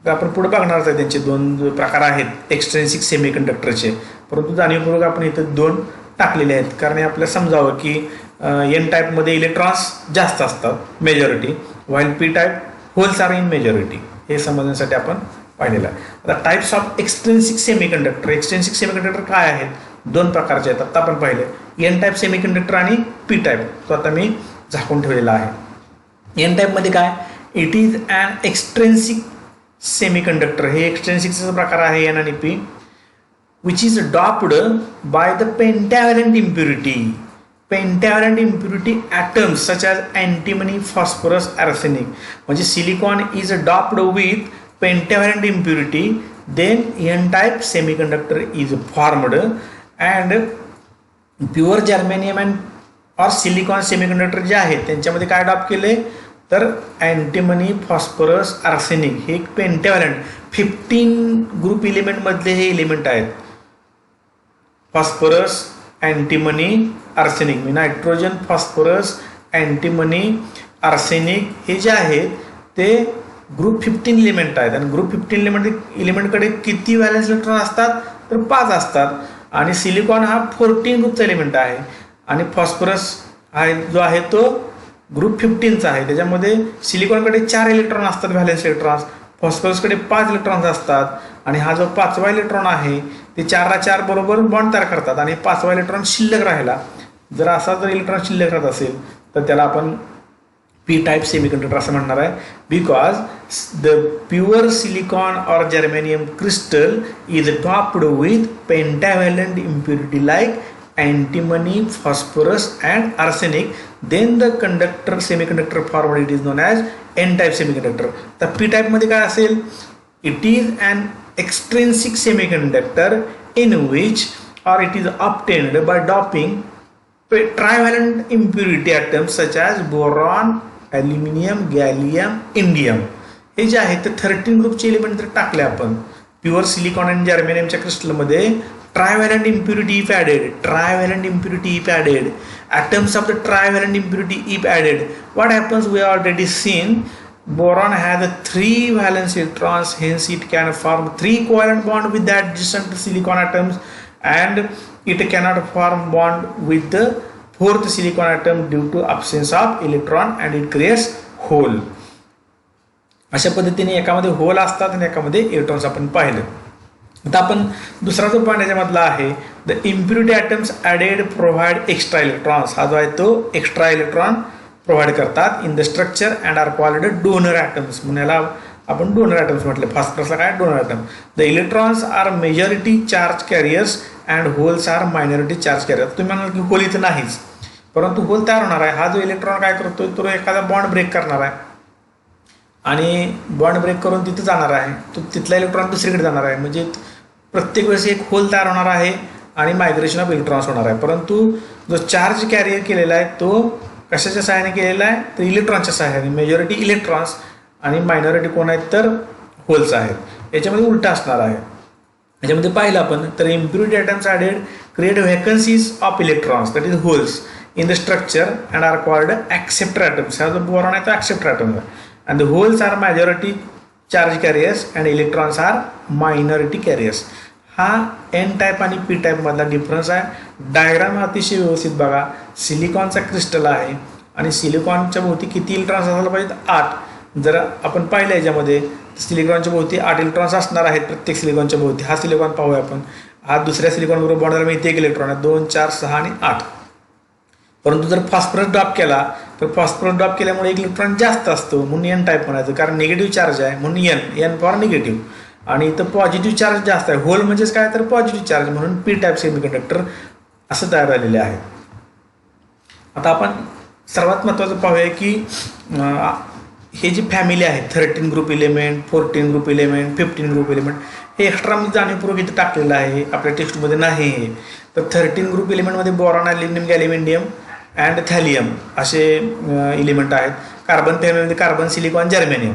तर आपण पुढे बघणारच आहे त्यांचे 2 प्रकार आहेत एक्सट्रेन्सिक सेमीकंडक्टरचे, परंतु जाणीवपूर्वक आपण इथं 2 टाकलेले आहेत कारण हे आपल्याला समजावं की एन टाईपमध्ये इलेक्ट्रॉन्स जास्त असतात majority, while P type holes are in majority, हे समजण्यासाठी आपण पाहिलेलं आहे. आता types of extrinsic semiconductor. Extrinsic semiconductor काय आहेत, 2 प्रकारचे आहेत. आता आपण पाहिले एन टाईप सेमीकंडक्टर आणि पी टाईप, तो आता मी झाकून ठेवलेला आहे. एन टाईपमध्ये काय, it is an extrinsic semiconductor. हे एक्सट्रेन्सिकचा प्रकार आहे एन आणि P, which is doped by the pentavalent impurity. Pentavalent impurity atoms such as antimony, phosphorus, arsenic. म्हणजे silicon is doped with pentavalent impurity, then n-type semiconductor is formed, and pure germanium and or silicon semiconductor जे आहेत त्यांच्यामध्ये काय डॉप केले तर antimony, phosphorus, arsenic हे एक pentavalent 15 group element मधले हे इलिमेंट आहेत. Phosphorus, antimony, arsenic, nitrogen, phosphorus, antimony, arsenic हे जे आहेत ते ग्रुप 15 इलिमेंट आहेत. आणि ग्रुप 15 इलिमेंटकडे किती व्हॅलन्स इलेक्ट्रॉन असतात तर 5 असतात. आणि सिलिकॉन हा 14 ग्रुपचा एलिमेंट आहे आणि फॉस्फरस जो आहे तो ग्रुप 15चा आहे. त्याच्यामध्ये सिलिकॉनकडे 4 इलेक्ट्रॉन असतात व्हॅलन्स इलेक्ट्रॉन्स, फॉस्फरसकडे 5 इलेक्ट्रॉन्स असतात. आणि हा जो 5वा इलेक्ट्रॉन आहे ते 4ला 4 बरोबर बॉन्ड तयार करतात आणि 5वा इलेक्ट्रॉन शिल्लक राहिला. जर असा जर इलेक्ट्रॉन शिल्लक राहत असेल तर त्याला आपण पी टाईप सेमीकंडक्टर असं म्हणणार आहे. Because the pure silicon or germanium crystal is doped with pentavalent impurity like antimony, phosphorus and arsenic, then the conductor semiconductor formed, it is known as n-type semiconductor. तर p type मध्ये काय असेल, it is an extrinsic semiconductor in which or it is obtained by doping trivalent impurity atoms such as boron, aluminium, gallium, indium. हे जे आहे ते 13 ग्रुपचे element जर टाकले आपण प्युअर सिलिकॉन आणि जर्मेनियमच्या क्रिस्टलमध्ये, trivalent impurity if added, trivalent impurity if added, atoms of the trivalent impurity if added, what happens we have already seen. Boron has 3 valence electrons, hence it can form 3 covalent bond with the adjacent silicon atoms, and it cannot form bond with the 4th silicon atom due to absence of electron, and it creates hole. अशा पद्धतीने एकामध्ये hole असतात आणि एकामध्ये electrons आपण पाहिलं. आता आपण दुसरा जो पॉईंट याच्यामधला आहे, the impurity atoms added provide extra electrons. हा जो आहे तो एक्स्ट्रा इलेक्ट्रॉन प्रोव्हाइड करतात in the structure and are called donor atoms. म्हणून याला आपण डोनर ॲटम्स म्हटले. फॉस्फरसला काय donor atom. The electrons are majority charge carriers and holes are minority charge carriers. तुम्ही म्हणाल की होल इथं नाहीच, परंतु होल तयार होणार आहे. हा जो इलेक्ट्रॉन काय करतोय तो एखादा बॉन्ड ब्रेक करणार आहे आणि बॉन्ड ब्रेक करून तिथे जाणार आहे, तो तिथला इलेक्ट्रॉन दुसरीकडे जाणार आहे. म्हणजे प्रत्येक वेळेस एक होल तयार होणार आहे आणि मायग्रेशन ऑफ इलेक्ट्रॉन्स होणार आहे. परंतु जो चार्ज कॅरियर केलेला आहे तो कशाच्या सहाय्याने केलेला आहे तर इलेक्ट्रॉनच्या सहाय्याने. मेजॉरिटी इलेक्ट्रॉन्स आणि मायनॉरिटी कोण आहेत तर होल्स आहेत. याच्यामध्ये उलटा असणार आहे. याच्यामध्ये पाहिलं आपण तर impurity items added create vacancies of electrons that is holes in the structure and are called acceptor atoms. As the boron is acceptor atom, and the holes are majority charge carriers and electrons are minority carriers. हा N type आणि P type मधला difference आहे. Diagram अतिशय व्यवस्थित बघा. सिलिकॉनचा crystal आहे आणि सिलिकॉनच्या भोवती किती इलेक्ट्रॉन्स असायला पाहिजेत? 8. जर आपण पाहिलं याच्यामध्ये सिलिकॉनच्या भोवती 8 इलेक्ट्रॉन्स असणार आहेत प्रत्येक सिलिकॉनच्या भोवती. हा सिलिकॉन पाहूया आपण. हा दुसऱ्या सिलिकॉन बरोबर बॉन्ड झाला, इथे 1 इलेक्ट्रॉन आहे. 2, 4, 6 आणि 8. परंतु जर फॉस्फरस ड्रॉप केला तर फॉस्फरस ड्रॉप केल्यामुळे 1 इलेक्ट्रॉन जास्त असतो म्हणून एन टाईप म्हणायचं, कारण निगेटिव्ह चार्ज आहे म्हणून एन फॉर निगेटिव्ह. आणि इथं पॉझिटिव्ह चार्ज जास्त आहे. होल म्हणजेच काय तर पॉझिटिव्ह चार्ज म्हणून पी टाईप सेमीकंडक्टर असं तयार झालेले आहे. आता आपण सर्वात महत्त्वाचं पाहूया की हे जी फॅमिली आहे 13 group element, 14 group element, 15 group element, हे एक्स्ट्रामध्ये जाणीवपूर्वक इथं टाकलेलं आहे, आपल्या टेक्स्टमध्ये नाही हे. तर 13 ग्रुप इलेमेंटमध्ये boron, aluminium, gallium, indium and thallium असे इलिमेंट आहेत. कार्बन फॅमिलीमध्ये कार्बन, सिलिकॉन, जर्मेनियम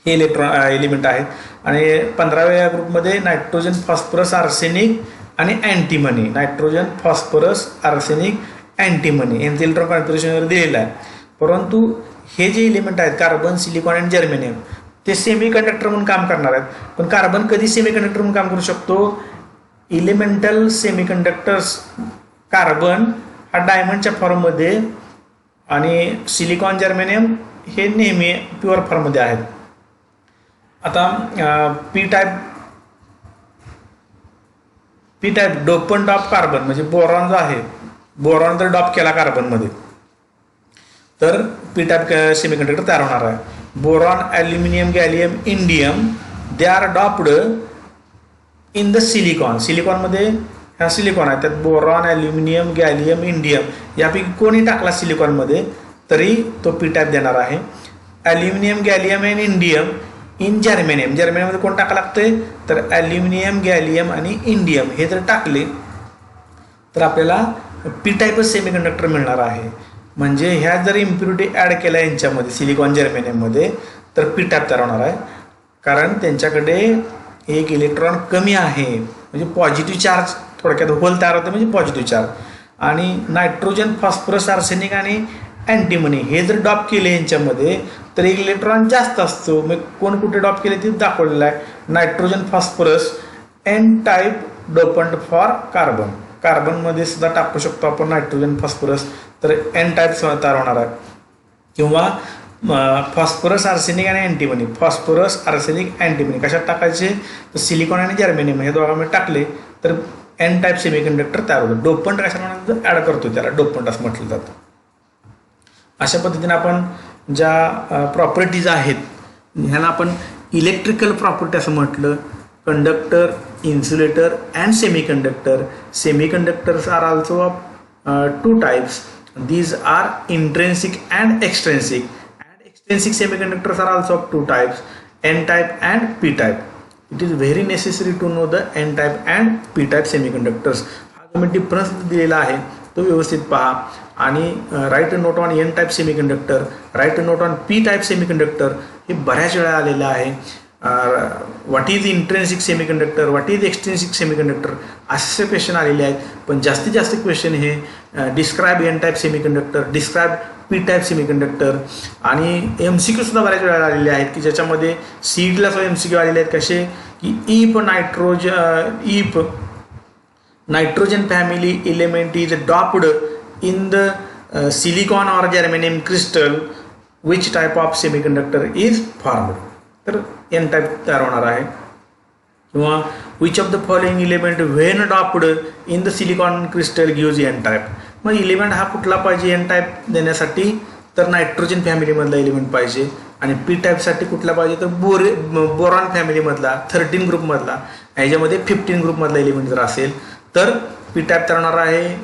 हे एलिमेंट आहेत. आणि 15व्या ग्रुपमध्ये नायट्रोजन, फॉस्फरस, आर्सेनिक आणि antimony. Nitrogen, phosphorus, arsenic, antimony यांचं इलेक्ट्रॉन कॉन्फिगरेशन वगैरे दिलेलं आहे. परंतु हे जे इलिमेंट आहेत कार्बन, सिलिकॉन आणि जर्मेनियम ते सेमी कंडक्टर म्हणून काम करणार आहेत. पण कार्बन कधी सेमी कंडक्टर म्हणून काम करू शकतो? इलिमेंटल सेमी कंडक्टर्स. कार्बन हा डायमंडच्या फॉर्ममध्ये आणि सिलिकॉन, जर्मेनियम हे नेहमी प्युअर फॉर्ममध्ये आहेत. आता P type dopant of carbon म्हणजे बोरॉन जो आहे, बोरॉन जर डॉप केला कार्बनमध्ये तर पी टाईप सेमीकंडक्टर तयार होणार आहे. Boron, aluminium, gallium, indium they are doped in the silicon. सिलिकॉनमध्ये ह्या सिलिकॉन आहे, त्यात बोरॉन, ॲल्युमिनियम, गॅलियम, इंडियम यापैकी कोणी टाकला सिलिकॉनमध्ये तरी तो पी टाईप देणार आहे. Aluminium, gallium and indium in germanium. जर्मेनियममध्ये कोण टाका लागतंय तर ॲल्युमिनियम, गॅलियम आणि इंडियम हे जर टाकले तर आपल्याला पी टाईपच सेमीकंडक्टर मिळणार आहे. म्हणजे ह्या जर इम्प्युरिटी ॲड केल्या यांच्यामध्ये सिलिकॉन, जर्मेनियममध्ये तर पी टाईप तयार होणार आहे. कारण त्यांच्याकडे एक इलेक्ट्रॉन कमी आहे म्हणजे पॉझिटिव्ह चार्ज, थोडक्यात होल तयार होते म्हणजे पॉझिटिव्ह चार्ज. आणि नायट्रोजन, फॉस्फरस, आर्सेनिक आणि अँटीमनी हे जर डॉप केले यांच्यामध्ये तर एक इलेक्ट्रॉन जास्त असतो. मग कोण कुठे डॉप केले ते दाखवलेलं आहे. Nitrogen, phosphorus N type dopant for carbon. कार्बनमध्ये सुद्धा टाकू शकतो आपण नायट्रोजन, फॉस्फरस, तर एन टाईप तयार होणार आहे. किंवा फॉस्फरस, आर्सेनिक आणि अँटीमनी. फॉस्फरस, आर्सेनिक, अँटीमनी कशात टाकायचे तर सिलिकॉन आणि जर्मेनियम हे दोघांमध्ये टाकले तर एन टाईप सेमीकंडक्टर तयार होतं. डोपंट कशा म्हणून ॲड करतो त्याला डोपंट असं म्हटलं जातं. अशा पद्धतीने आपण ज्या प्रॉपर्टीज आहेत ह्याला आपण इलेक्ट्रिकल प्रॉपर्टी असं म्हटलं. Conductor, insulator and semiconductor. Semiconductors are also of 2 types. These are intrinsic and extrinsic. And extrinsic semiconductors are also of 2 types, N-type and P-type. It is very necessary to know the N-type and P-type semiconductors. हा जो मी difference दिलेला आहे तो व्यवस्थित पहा आणि write note on N-type semiconductor, write note on P-type semiconductor हे बऱ्याच वेळा आलेलं आहे. What is intrinsic semiconductor, what is extrinsic semiconductor असे क्वेश्चन आलेले आहेत. पण जास्तीत जास्त क्वेश्चन हे describe N type semiconductor, describe P type semiconductor आणि MCQ सुद्धा बऱ्याच वेळा आलेले आहेत की ज्याच्यामध्ये सीडला सुद्धा MCQ आलेले आहेत. कसे की if nitrogen family element is doped in the silicon or germanium crystal which type of semiconductor is formed. तर एन टाईप तयार होणार आहे. किंवा which of the following element when doped in the silicon crystal gives N type. मग element हा कुठला पाहिजे N type देण्यासाठी तर नायट्रोजन फॅमिलीमधला एलिमेंट पाहिजे. आणि पी टाईपसाठी कुठला पाहिजे तर बोरॉन फॅमिलीमधला 13 ग्रुपमधला. ह्याच्यामध्ये 15 ग्रुपमधला एलिमेंट जर असेल तर पी टाईप तयार होणार आहे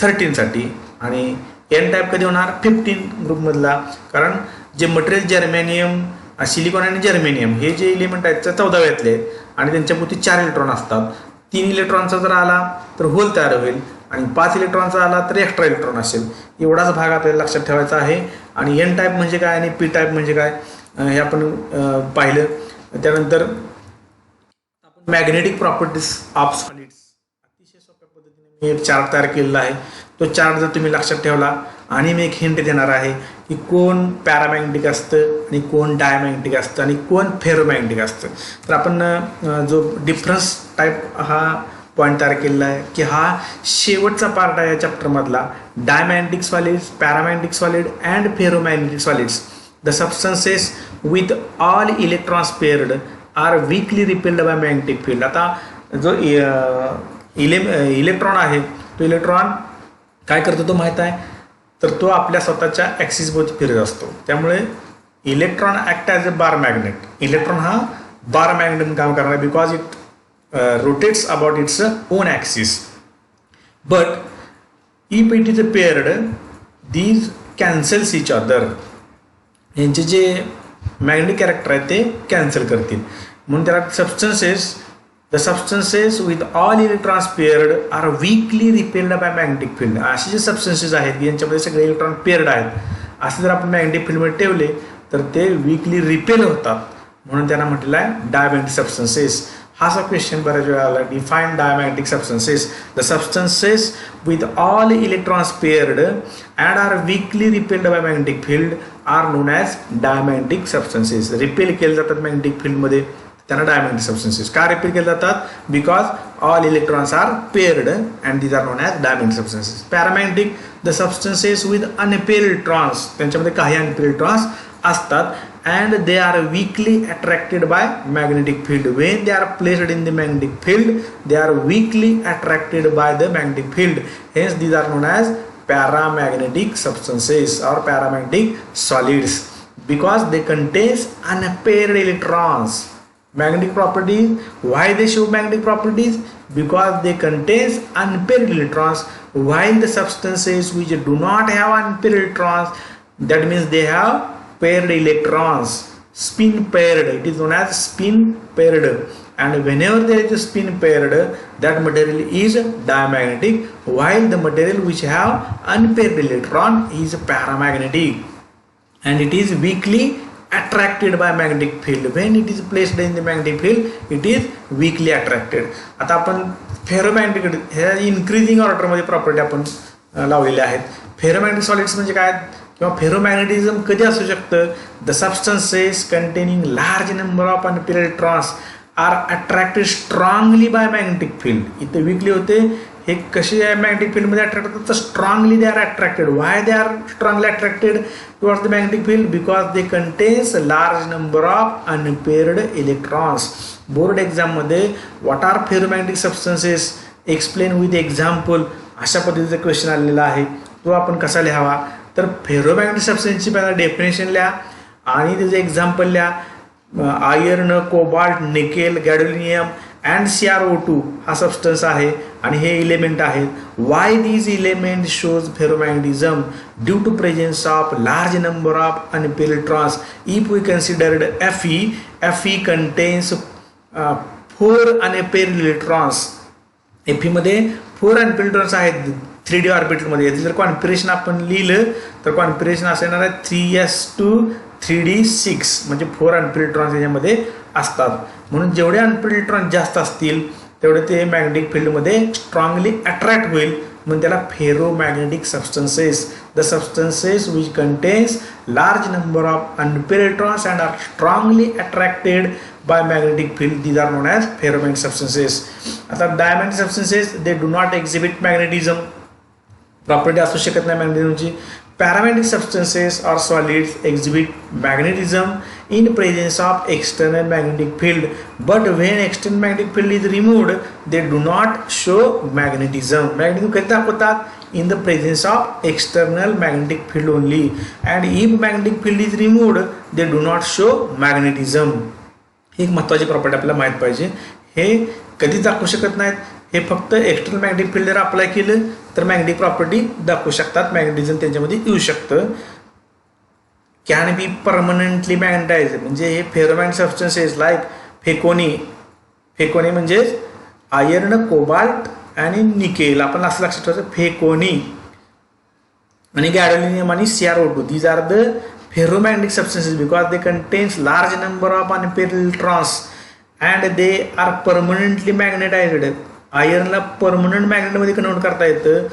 13 साठी. आणि एन टाईप कधी होणार 15 ग्रुपमधला. कारण जे मटेरियल जर्मेनियम, सिलिकॉन आणि जर्मेनियम हे जे एलिमेंट आहेत ते 14व्यातले आहेत आणि त्यांच्याभोवती 4 इलेक्ट्रॉन असतात. 3 इलेक्ट्रॉनचा जर आला तर होल तयार होईल आणि 5 इलेक्ट्रॉनचा आला तर एक्स्ट्रा इलेक्ट्रॉन असेल. एवढाच भाग आपल्याला लक्षात ठेवायचा आहे. आणि एन टाईप म्हणजे काय आणि पी टाईप म्हणजे काय हे आपण पाहिलं. त्यानंतर मॅग्नेटिक प्रॉपर्टीज ऑफ सॉलिड्स. अतिशय सोप्या पद्धतीने मी एक चार्ट तयार केलेला आहे. तो चार्ट जर तुम्ही लक्षात ठेवला आणि मी एक हिंट देणार आहे की कोण पॅरामॅग्नेटिक असतं आणि कोण डायमॅग्नेटिक असतं आणि कोण फेरोमॅग्नेटिक असतं. तर आपण जो डिफरन्स टाईप हा पॉईंट तयार केलेला आहे की हा शेवटचा पार्ट आहे या चॅप्टरमधला. Diamagnetic solids, paramagnetic solid and ferromagnetic solids. The substances with all electrons paired are weakly repelled by magnetic field. आता जो इलेक्ट्रॉन आहे तो इलेक्ट्रॉन काय करतो तो माहीत आहे, तर तो आपल्या स्वतःच्या ॲक्सिसभोवती फिरत असतो. त्यामुळे इलेक्ट्रॉन ॲक्ट ॲज अ बार मॅग्नेट. इलेक्ट्रॉन हा बार मॅग्नेट काम करणार because it rotates about its own axis. But if it is paired, these cancels each other. यांचे जे मॅग्नेटिक कॅरेक्टर आहे ते कॅन्सल करतील. म्हणून त्याला the substances with all electrons paired are weakly repelled by magnetic field. असे जे substances आहेत की यांच्यामध्ये सगळे इलेक्ट्रॉन पेअर्ड आहेत, असे जर आपण मॅग्नेटिक फील्डमध्ये ठेवले तर ते वीकली रिपेल होतात. म्हणून त्यांना म्हटलेलं आहे डायमॅग्नेटिक सबस्टन्सेस. हा असा क्वेश्चन बऱ्याच वेळा आला. Define diamagnetic substances. The substances with all electrons paired and are weakly repelled by magnetic field are known as diamagnetic substances. Repel केले जातात मॅग्नेटिक फील्डमध्ये, त्यांना डायमॅग्नेटिक सबस्टन्सेस. का रिपेल केले जातात? Because all electrons are paired and these are known as diamagnetic substances. Paramagnetic the substances with unpaired electrons. त्यांच्यामध्ये काही unpaired electrons असतात and they are weakly attracted by magnetic field. When they are placed in the magnetic field, they are weakly attracted by the magnetic field. Hence these are known as paramagnetic substances or paramagnetic solids because they contain unpaired electrons. Magnetic properties. Why they show magnetic properties? Because they contain unpaired electrons, while the substances which do not have unpaired electrons, that means they have paired electrons, spin paired. It is known as spin paired. And whenever there is a spin paired, that material is diamagnetic, while the material which have unpaired electron is paramagnetic, and it is weakly attracted by magnetic field. When it is placed in the magnetic field, it is weakly attracted. आता आपण ferromagnetic हे increasing ऑर्डरमध्ये property आपण लावलेल्या आहेत. Ferromagnetic solids म्हणजे काय किंवा फेरोमॅग्नेटिझम कधी असू शकतं? The substances containing large number of unpaired electrons are attracted strongly by magnetic field. इथे वीकली होते. हे कसे आहे मॅग्नेटिक फील्डमध्ये अट्रॅक्ट होतात? तर strongly they are attracted. Why they are strongly attracted towards the magnetic field? Because they contains large number of unpaired electrons. Board एक्झाममध्ये what are ferromagnetic substances explain with example अशा पद्धतीचा question आलेला आहे. तो आपण कसा लिहावा? तर फेरोमॅग्नेटिक सबस्टन्सची पहिला डेफिनेशन लिहा आणि त्याचे एक्झाम्पल लिहा. Iron, cobalt, nickel, gadolinium and CrO2 हा सबस्टन्स आहे आणि हे इलेमेंट आहेत. Why these element shows ferromagnetism? Due to presence of large number of unpaired electrons. If we considered Fe contains 4 unpaired electrons. Feमध्ये 4 अनपेअर्ड इलेक्ट्रॉन्स आहेत 3D ऑर्बिटलमध्ये. याचं जर configuration आपण लिहिलं तर कॉन्फिगरेशन असं येणार आहे 3s2 3d6 म्हणजे 4 अनपेअर्ड इलेक्ट्रॉन्स याच्यामध्ये असतात. म्हणून जेवढे अनपेअर्ड इलेक्ट्रॉन जास्त असतील तेवढे ते मॅग्नेटिक फील्डमध्ये स्ट्रॉंगली अट्रॅक्ट होईल. म्हणून त्याला ferromagnetic substances. The substances which contains large number of unpaired electrons and are strongly attracted by magnetic field, these are known as ferromagnetic substances. आता diamagnetic substances they do not exhibit magnetism. Property असू शकत नाही मॅग्नेटिझमची. Paramagnetic substances or solids exhibit magnetism in presence of external magnetic field, but when external magnetic field is removed they do not show magnetism. magnetism कधी दाखवतात? in the presence of external magnetic field only, and if magnetic field is removed they do not show magnetism. ही एक महत्त्वाची property आपल्याला माहीत पाहिजे. हे कधी दाखवू शकत नाहीत. हे फक्त एक्सटर्नल मॅग्नेटिक फील्ड जर अप्लाय केलं तर मॅग्नेटिक प्रॉपर्टी दाखवू शकतात. मॅग्नेटिझम त्यांच्यामध्ये येऊ शकतं. कॅन बी परमनंटली मॅग्नेटाइज म्हणजे हे फेरोमॅग्नेटिक सबस्टन्सेस लाईक फेकोनी म्हणजेच आयर्न, कोबाल्ट आणि निकेल. आपण असं लक्षात ठेवायचं फेकोनी आणि गॅडोलिनियम आणि CrO2. These are the ferromagnetic substances because they contains large number of unpaired electrons and they are permanently magnetised. आयर्नला परमनंट मॅग्नेटमध्ये कन्वर्ट करता येतं.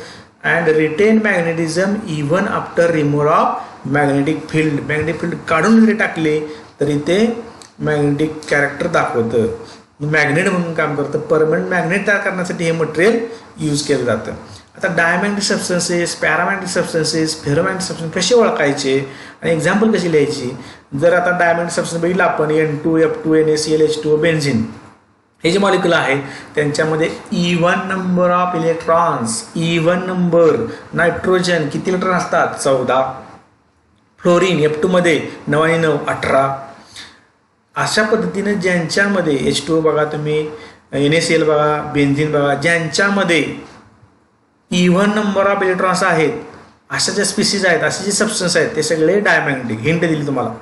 And retain magnetism even after removal of magnetic field. Magnetic field काढून जरी टाकले तरी ते magnetic character दाखवतं, मॅग्नेट म्हणून काम करतं. परमनंट मॅग्नेट तयार करण्यासाठी हे मटेरियल यूज केलं जातं. आता diamagnetic substances, paramagnetic substances, ferromagnetic substance कसे ओळखायचे आणि एक्झाम्पल कशी लिहायची. जर आता डायमॅग्नेटिक सबस्टन्स बघितलं आपण N2, F2, NaCl, H2O, benzene, हे जे मॉलिक्युल आहेत त्यांच्यामध्ये even number of electrons, even number. Nitrogen किती इलेक्ट्रॉन असतात? 14. फ्लोरीन F2 मध्ये 9 आणि 9 18. अशा पद्धतीने ज्यांच्यामध्ये H2O बघा तुम्ही, NaCl बघा, बेन्झिन बघा, ज्यांच्यामध्ये इव्हन नंबर ऑफ इलेक्ट्रॉन्स आहेत, अशा ज्या स्पीसीज आहेत, असे जे सबस्टन्स आहेत ते सगळे डायमॅग्नेटिक. हिंट दिली तुम्हाला.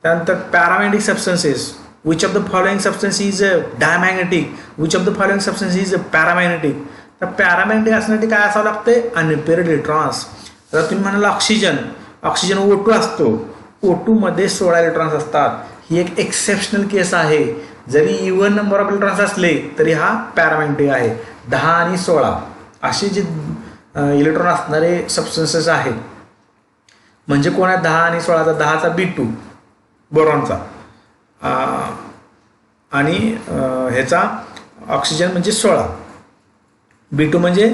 त्यानंतर paramagnetic substances, which of the following substance is diamagnetic, which of the following substance is paramagnetic. तर पॅरामॅग्नेटिक असण्यासाठी काय असावं लागतं? Unpaired electrons. आता तुम्ही म्हणाला ऑक्सिजन, ऑक्सिजन O2 असतो, O2 मध्ये 16 इलेक्ट्रॉन्स असतात. ही एक एक्सेप्शनल केस आहे. जरी इव्हन नंबर ऑफ इलेक्ट्रॉन्स असले तरी हा पॅरामॅग्नेटिक आहे. 10 आणि 16 असे जे इलेक्ट्रॉन असणारे सबस्टन्सेस आहेत. म्हणजे कोण आहे? 10 आणि 16चा, 10चा B2 बोरॉनचा आणि ह्याचा ऑक्सिजन म्हणजे 16. B2 म्हणजे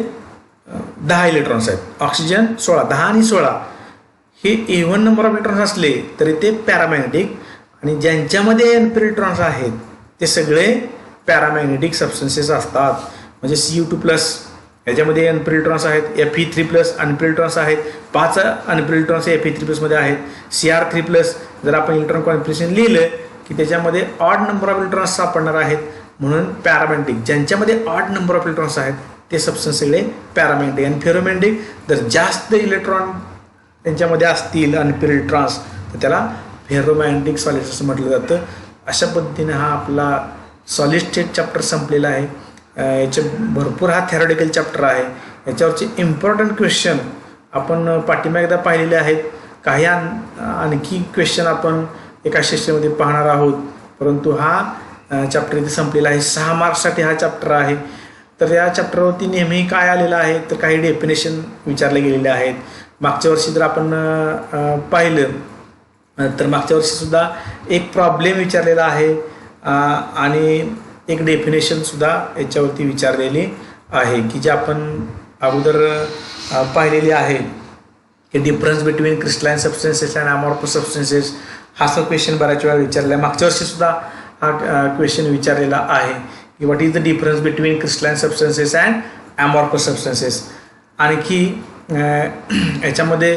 10 इलेक्ट्रॉन्स आहेत, ऑक्सिजन 16. 10 आणि 16 हे इव्हन नंबर ऑफ इलेक्ट्रॉन्स असले तरी ते पॅरामॅग्नेटिक. आणि ज्यांच्यामध्ये अनपेअर्ड इलेक्ट्रॉन्स आहेत ते सगळे पॅरामॅग्नेटिक सबस्टन्सेस असतात. म्हणजे Cu2+, याच्यामध्ये अनपेअर्ड इलेक्ट्रॉन्स आहेत. Fe3+ अनपेअर्ड इलेक्ट्रॉन्स आहेत. 5 अनपेअर्ड इलेक्ट्रॉन्स Fe3+ मध्ये आहेत. Cr3+, जर आपण इलेक्ट्रॉन कॉन्फिगरेशन लिहिलं की त्याच्यामध्ये ऑड नंबर ऑफ इलेक्ट्रॉन्स सापडणार आहेत, म्हणून पॅरामॅग्नेटिक. ज्यांच्यामध्ये ऑड नंबर ऑफ इलेक्ट्रॉन्स आहेत ते सबस्टन्स सगळे पॅरामॅग्नेटिक. आणि फेरोमॅग्नेटिक, जर जास्त इलेक्ट्रॉन त्यांच्यामध्ये असतील अनपेअर्ड इलेक्ट्रॉन्स तर त्याला फेरोमॅग्नेटिक सॉलिड्स असं म्हटलं जातं. अशा पद्धतीने हा आपला सॉलिड स्टेट चॅप्टर संपलेला आहे. याचे भरपूर हा थेरॉटिकल चॅप्टर आहे. याच्यावरचे इम्पॉर्टंट क्वेश्चन आपण पाठीमागे एकदा पाहिलेले आहेत. काही आणखी क्वेश्चन आपण एका सेशनमध्ये पाहणार आहोत. परंतु हा चॅप्टर इथे संपलेला आहे. 6 मार्क्ससाठी हा चॅप्टर आहे. तर या चॅप्टरवरती नेहमी काय आलेलं आहे तर काही डेफिनेशन विचारले गेलेले आहेत. मागच्या वर्षी जर आपण पाहिलं तर मागच्या वर्षीसुद्धा एक प्रॉब्लेम विचारलेला आहे आणि एक डेफिनेशनसुद्धा याच्यावरती विचारलेली आहे की जे आपण अगोदर पाहिलेली आहे की difference between crystalline substances and amorphous substances. हा जो क्वेश्चन बऱ्याच वेळा विचारला आहे. मागच्या वर्षीसुद्धा हा क्वेश्चन विचारलेला आहे की what is the difference between crystalline substances and amorphous substances. आणखी याच्यामध्ये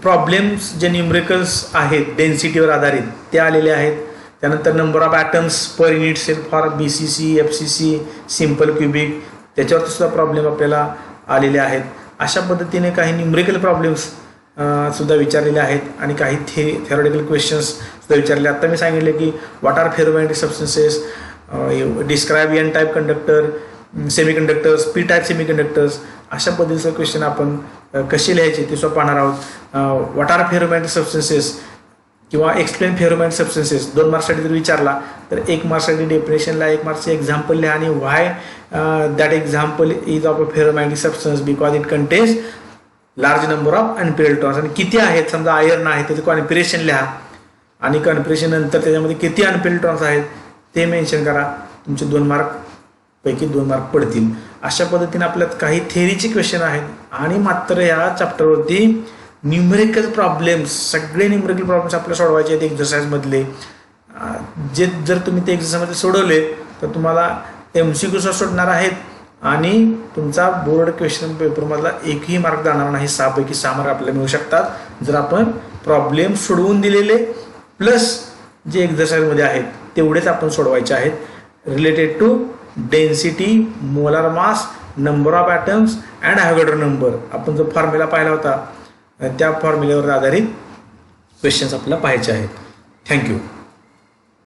प्रॉब्लेम्स जे न्यूमरिकल्स आहेत डेन्सिटीवर आधारित ते आलेले आहेत. त्यानंतर number of atoms per unit cell for BCC, FCC, simple cubic, त्याच्यावरती सुद्धा प्रॉब्लेम आपल्याला आलेले आहेत. अशा पद्धतीने काही न्यूमरिकल प्रॉब्लेम्स सुद्धा विचारलेले आहेत आणि काही थेरॉटिकल क्वेश्चन्स सुद्धा विचारले. आता मी सांगितले की what are ferromagnetic substances, describe N type conductor, semiconductors, P type semiconductors. अशा पद्धतीचं क्वेश्चन आपण कसे लिहायचे ते सुद्धा पाहणार आहोत. व्हॉट आर फेरोमॅग्नेटिक सबस्टन्सेस किंवा एक्सप्लेन फेरोमॅग्नेटिक सबस्टन्सेस 2 मार्क्ससाठी जर विचारला तर 1 मार्क्ससाठी डेफिनेशनला, 1 मार्क्सचे एक्झाम्पल लिहा आणि why that example is of a ferromagnetic substance because it contains large number of unpaired electrons. आणि किती आहेत, समजा आयर्न आहे त्याचं कॉन्फिगरेशन लिहा आणि कॉन्फिगरेशन नंतर त्याच्यामध्ये किती अनपेअर्ड इलेक्ट्रॉन्स आहेत ते मेन्शन करा. तुमचे 2 मार्कपैकी 2 मार्क पडतील. अशा पद्धतीने आपल्यात काही थेअरीचे क्वेश्चन आहेत आणि मात्र या चॅप्टरवरती न्यूमरिकल प्रॉब्लेम्स, सगळे न्यूमरिकल प्रॉब्लेम्स आपल्याला सोडवायचे आहेत एक्झरसाइजमधले. जे जर तुम्ही ते एक्झरसाइजमध्ये सोडवले तर तुम्हाला MCQ सोडणार आहेत आणि तुमचा बोर्ड क्वेश्चन पेपरमधला एकही मार्क जाणार नाही. 6 पैकी 6 मार्क आपल्याला मिळू शकतात जर आपण प्रॉब्लेम सोडवून दिलेले प्लस जे एक्झरसाइजमध्ये आहेत तेवढेच आपण सोडवायचे आहेत. Related to density, molar mass, number of atoms and Avogadro number. आपण जो फॉर्म्युला पाहिला होता त्या फॉर्म्युल्यावर आधारित क्वेश्चन्स आपल्याला पाहायचे आहेत. थँक्यू.